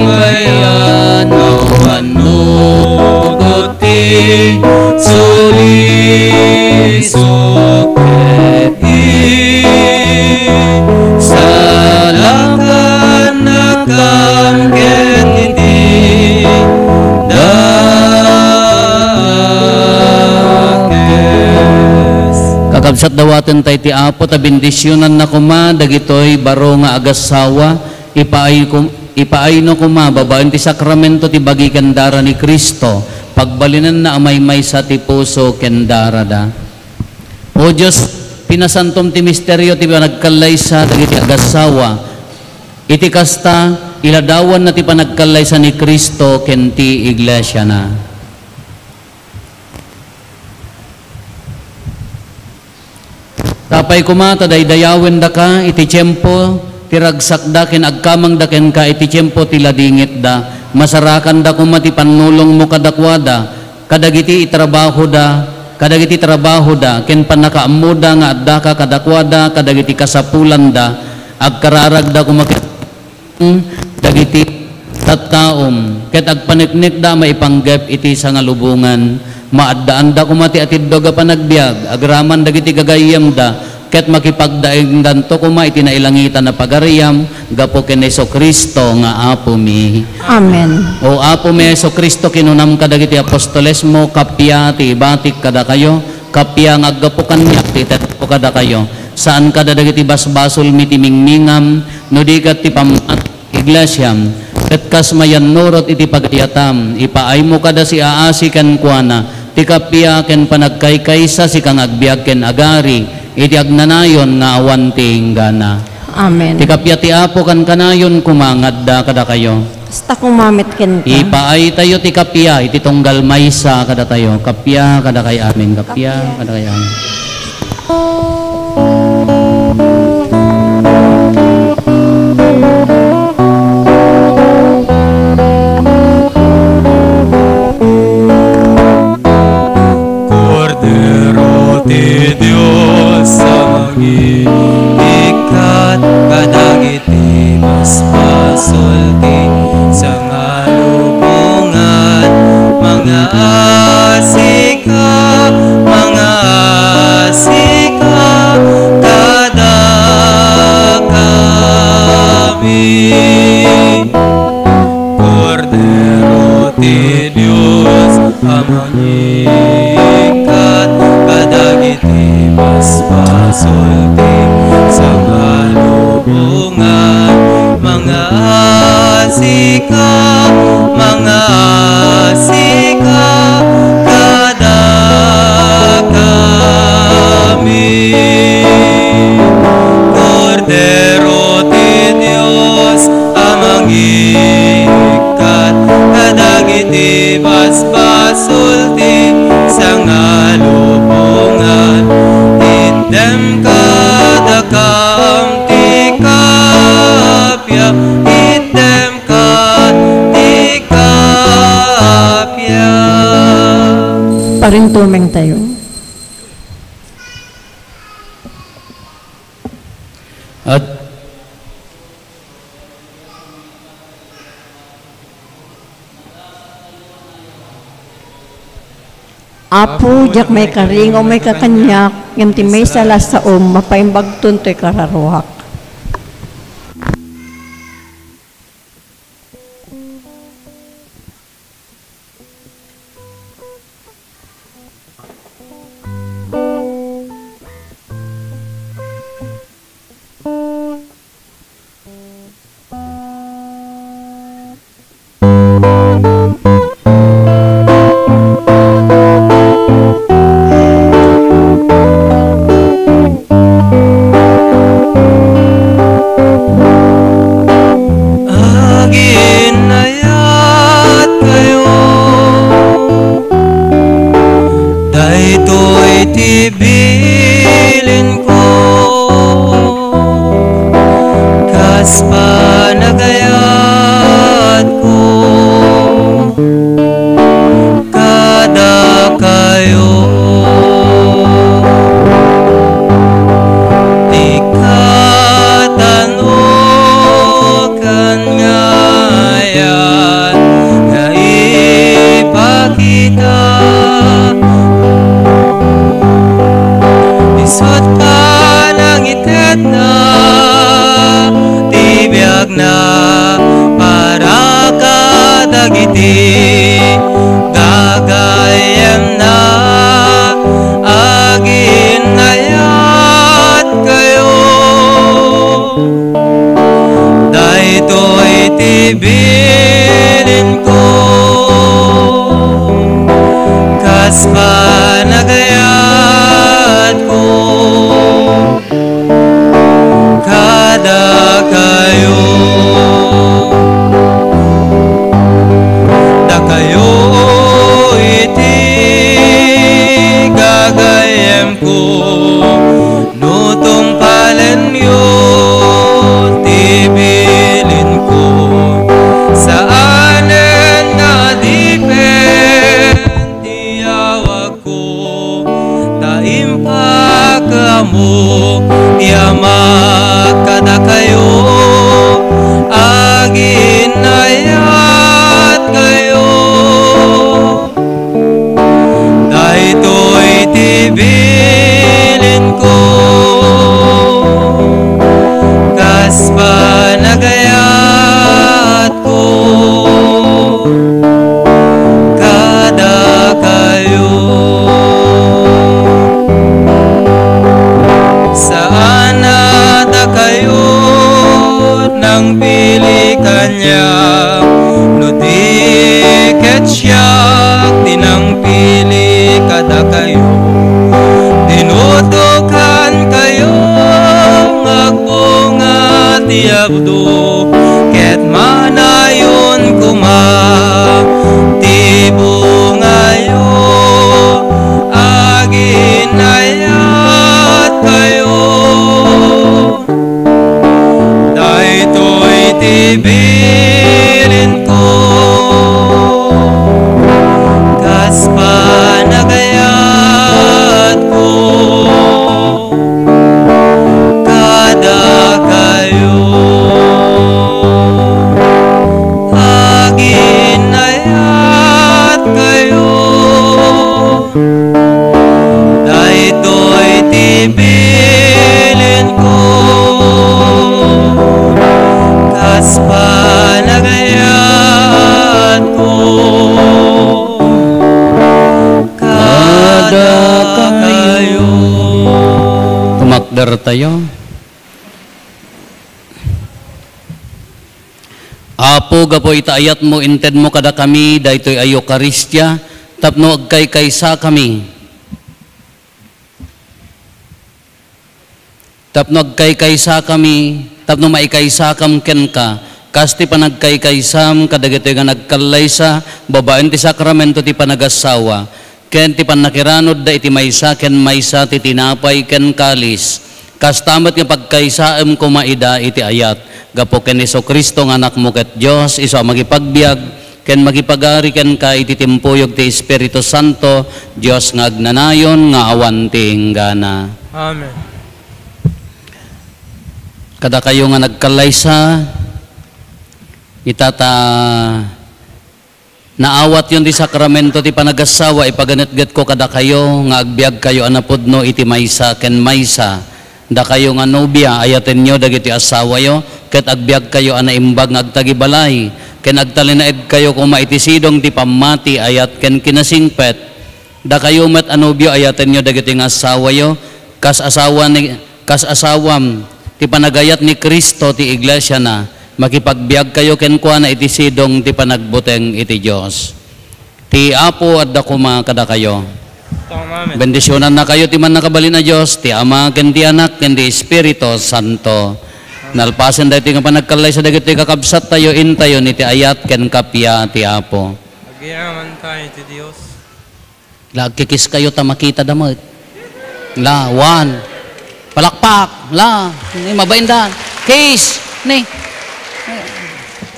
baybayan manuguti, sulisok eti, salakan nakam ketiti, dakes. kakabsat dawaten tay ti Apo ta bendisyonan na kuma dagitoy baro nga agasawa, ipaay no kuma babaen ti sakramento ti bagi kendara ni Kristo, pagbalinan na amay-may sa ti puso kendara da. O Diyos, pinasantom ti misteryo ti panagkalaysa dagiti agasawa, iti kasta iladawan na ti panagkalaysa ni Kristo ken ti iglesia na. Tapay kumata daydayawen da ka iti tiyempo ti ragsak da ken agkamang da ken ka iti tiyempo ti ladingit da, masarakan da kuma ti panulong mo kadakwada, kadagiti trabaho da ken panakaammo da nga adda ka kadakwada, kadagiti kasapulan da agkararag da kuma dagiti tattaom ket agpaniknik da maipanggep iti sangalubungan, Maadaan da kumati atid doga panagbiag, agraman dagiti gagayam da, ket makipagdaing danto kuma iti nailangitan na pagariyam gapo ken Jesu-Kristo nga apo mi. Amen. O apo mi Jesu-Kristo kinunam kadagiti apostoles mo kapya ti ibatik kada kayo, kapya nga aggapo kanyak ti tetpo kada kayo. Saan kada dagiti basbasol mi ti mingmingam no di kat ti pamat iglesyam. Ket kas mayan nurot iti pagayatam, ipaay mo kada si aasi ken kuana, ti kapya ken panagkaykaysa si kang agbiag ken agari. Iti agnanayon nga awan ting gana. Amen. Ti kapya ti apo kan kanayon kumangad da kada kayo. Basta kumamit ken ka. Ipaay tayo ti kapya iti tunggal maysa kada tayo. Kapya kada kay amin. Kapya kada kay amin. Cordero ti Dios sa magikat kadagiti maspasulti sa ngalubungan mga asika kada kami. Cordero ti Dios amangikat kadagiti maspasulti sa ngalubungan mga asika kada kami. Cordero ti Dios amangikat kadagiti basbasulti sa ngalubungan item kada kamti kapya item kati kapya. Parintumeng tayo. At Apo, jak may karing o may kakanyak, ngam ti may salas sa mapaimbagton to'y kararuhak. kada kayo. Tinutukan kayo agbunga ti abdo, ket manayon kuma ti bungayo, aginayat kayo. Daytoy ti bilin ko, kas panagayat ko kada kayo, aginayat kayo. Daytoy ti bilin ko, kas panagayat ko kada kayo. Tumakder tayo. Apo gapo itaayat mo inted mo kada kami daytoy ayo Eucharistia tapno agkay-kaysa kami. Tapno agkay-kaysa kami, tapno maikaysa kam ken ka. Kasti panagkay-kaysam kadagitoy nga nagkalaysa babaen ti sakramento ti panagasawa. Ken ti panakiranod da iti maysa ken maysa ti tinapay ken kalis. Kastamet nga pagkaysaem ko maida iti ayat. Gapo ken Jesucristo nga anak mo ket Dios iso magipagbiag ken magipagari ken ka iti timpuyog ti Espiritu Santo, Dios nga agnanayon nga awan ti inggana. Amen. Kada kayo nga nagkalaysa itata naawat yun di sakramento ti panagasawa ipaganetget ko kada kayo nga agbiag kayo anapudno iti maysa ken maysa. Da kayo nga nobya ayaten nyo dagiti asawa yo ket agbiag kayo anaimbag nga agtagibalay ken agtalinaed kayo kung maitisidong ti pamati ayat ken kinasingpet. Da kayo met anobyo ayaten nyo dagiti nga asawa yo kas asawam ti panagayat ni Kristo ti iglesia na makipagbiag kayo ken kuana iti sidong ti panagbuteng iti Dios. Ti Apo at dakuma kada kayo. Amen. Bendisyonan na kayo ti man nakabali na Dios, ti Ama ken ti Anak ken ti Espiritu Santo. Nalpasen daytoy nga panagkalay sa dagiti kakabsat tayo intayo ni ti ayat ken kapya ti Apo. Agiyaman tayo ti Dios. Lagkikis kayo ta makita damot. La one. Palakpak, la, ni mabain dan. Case, ni.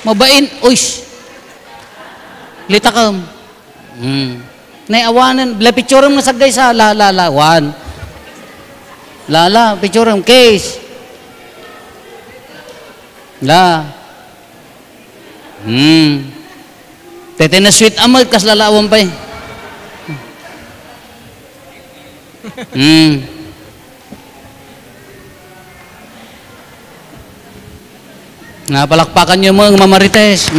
Mabain, uys. Lita kam. Ni awanan, la pictureum nga sagday sa la, one. La, pictureum, case. La. Tete na sweet amag, kas lalawang pa eh. Nga palakpakan nyo mga mamarites.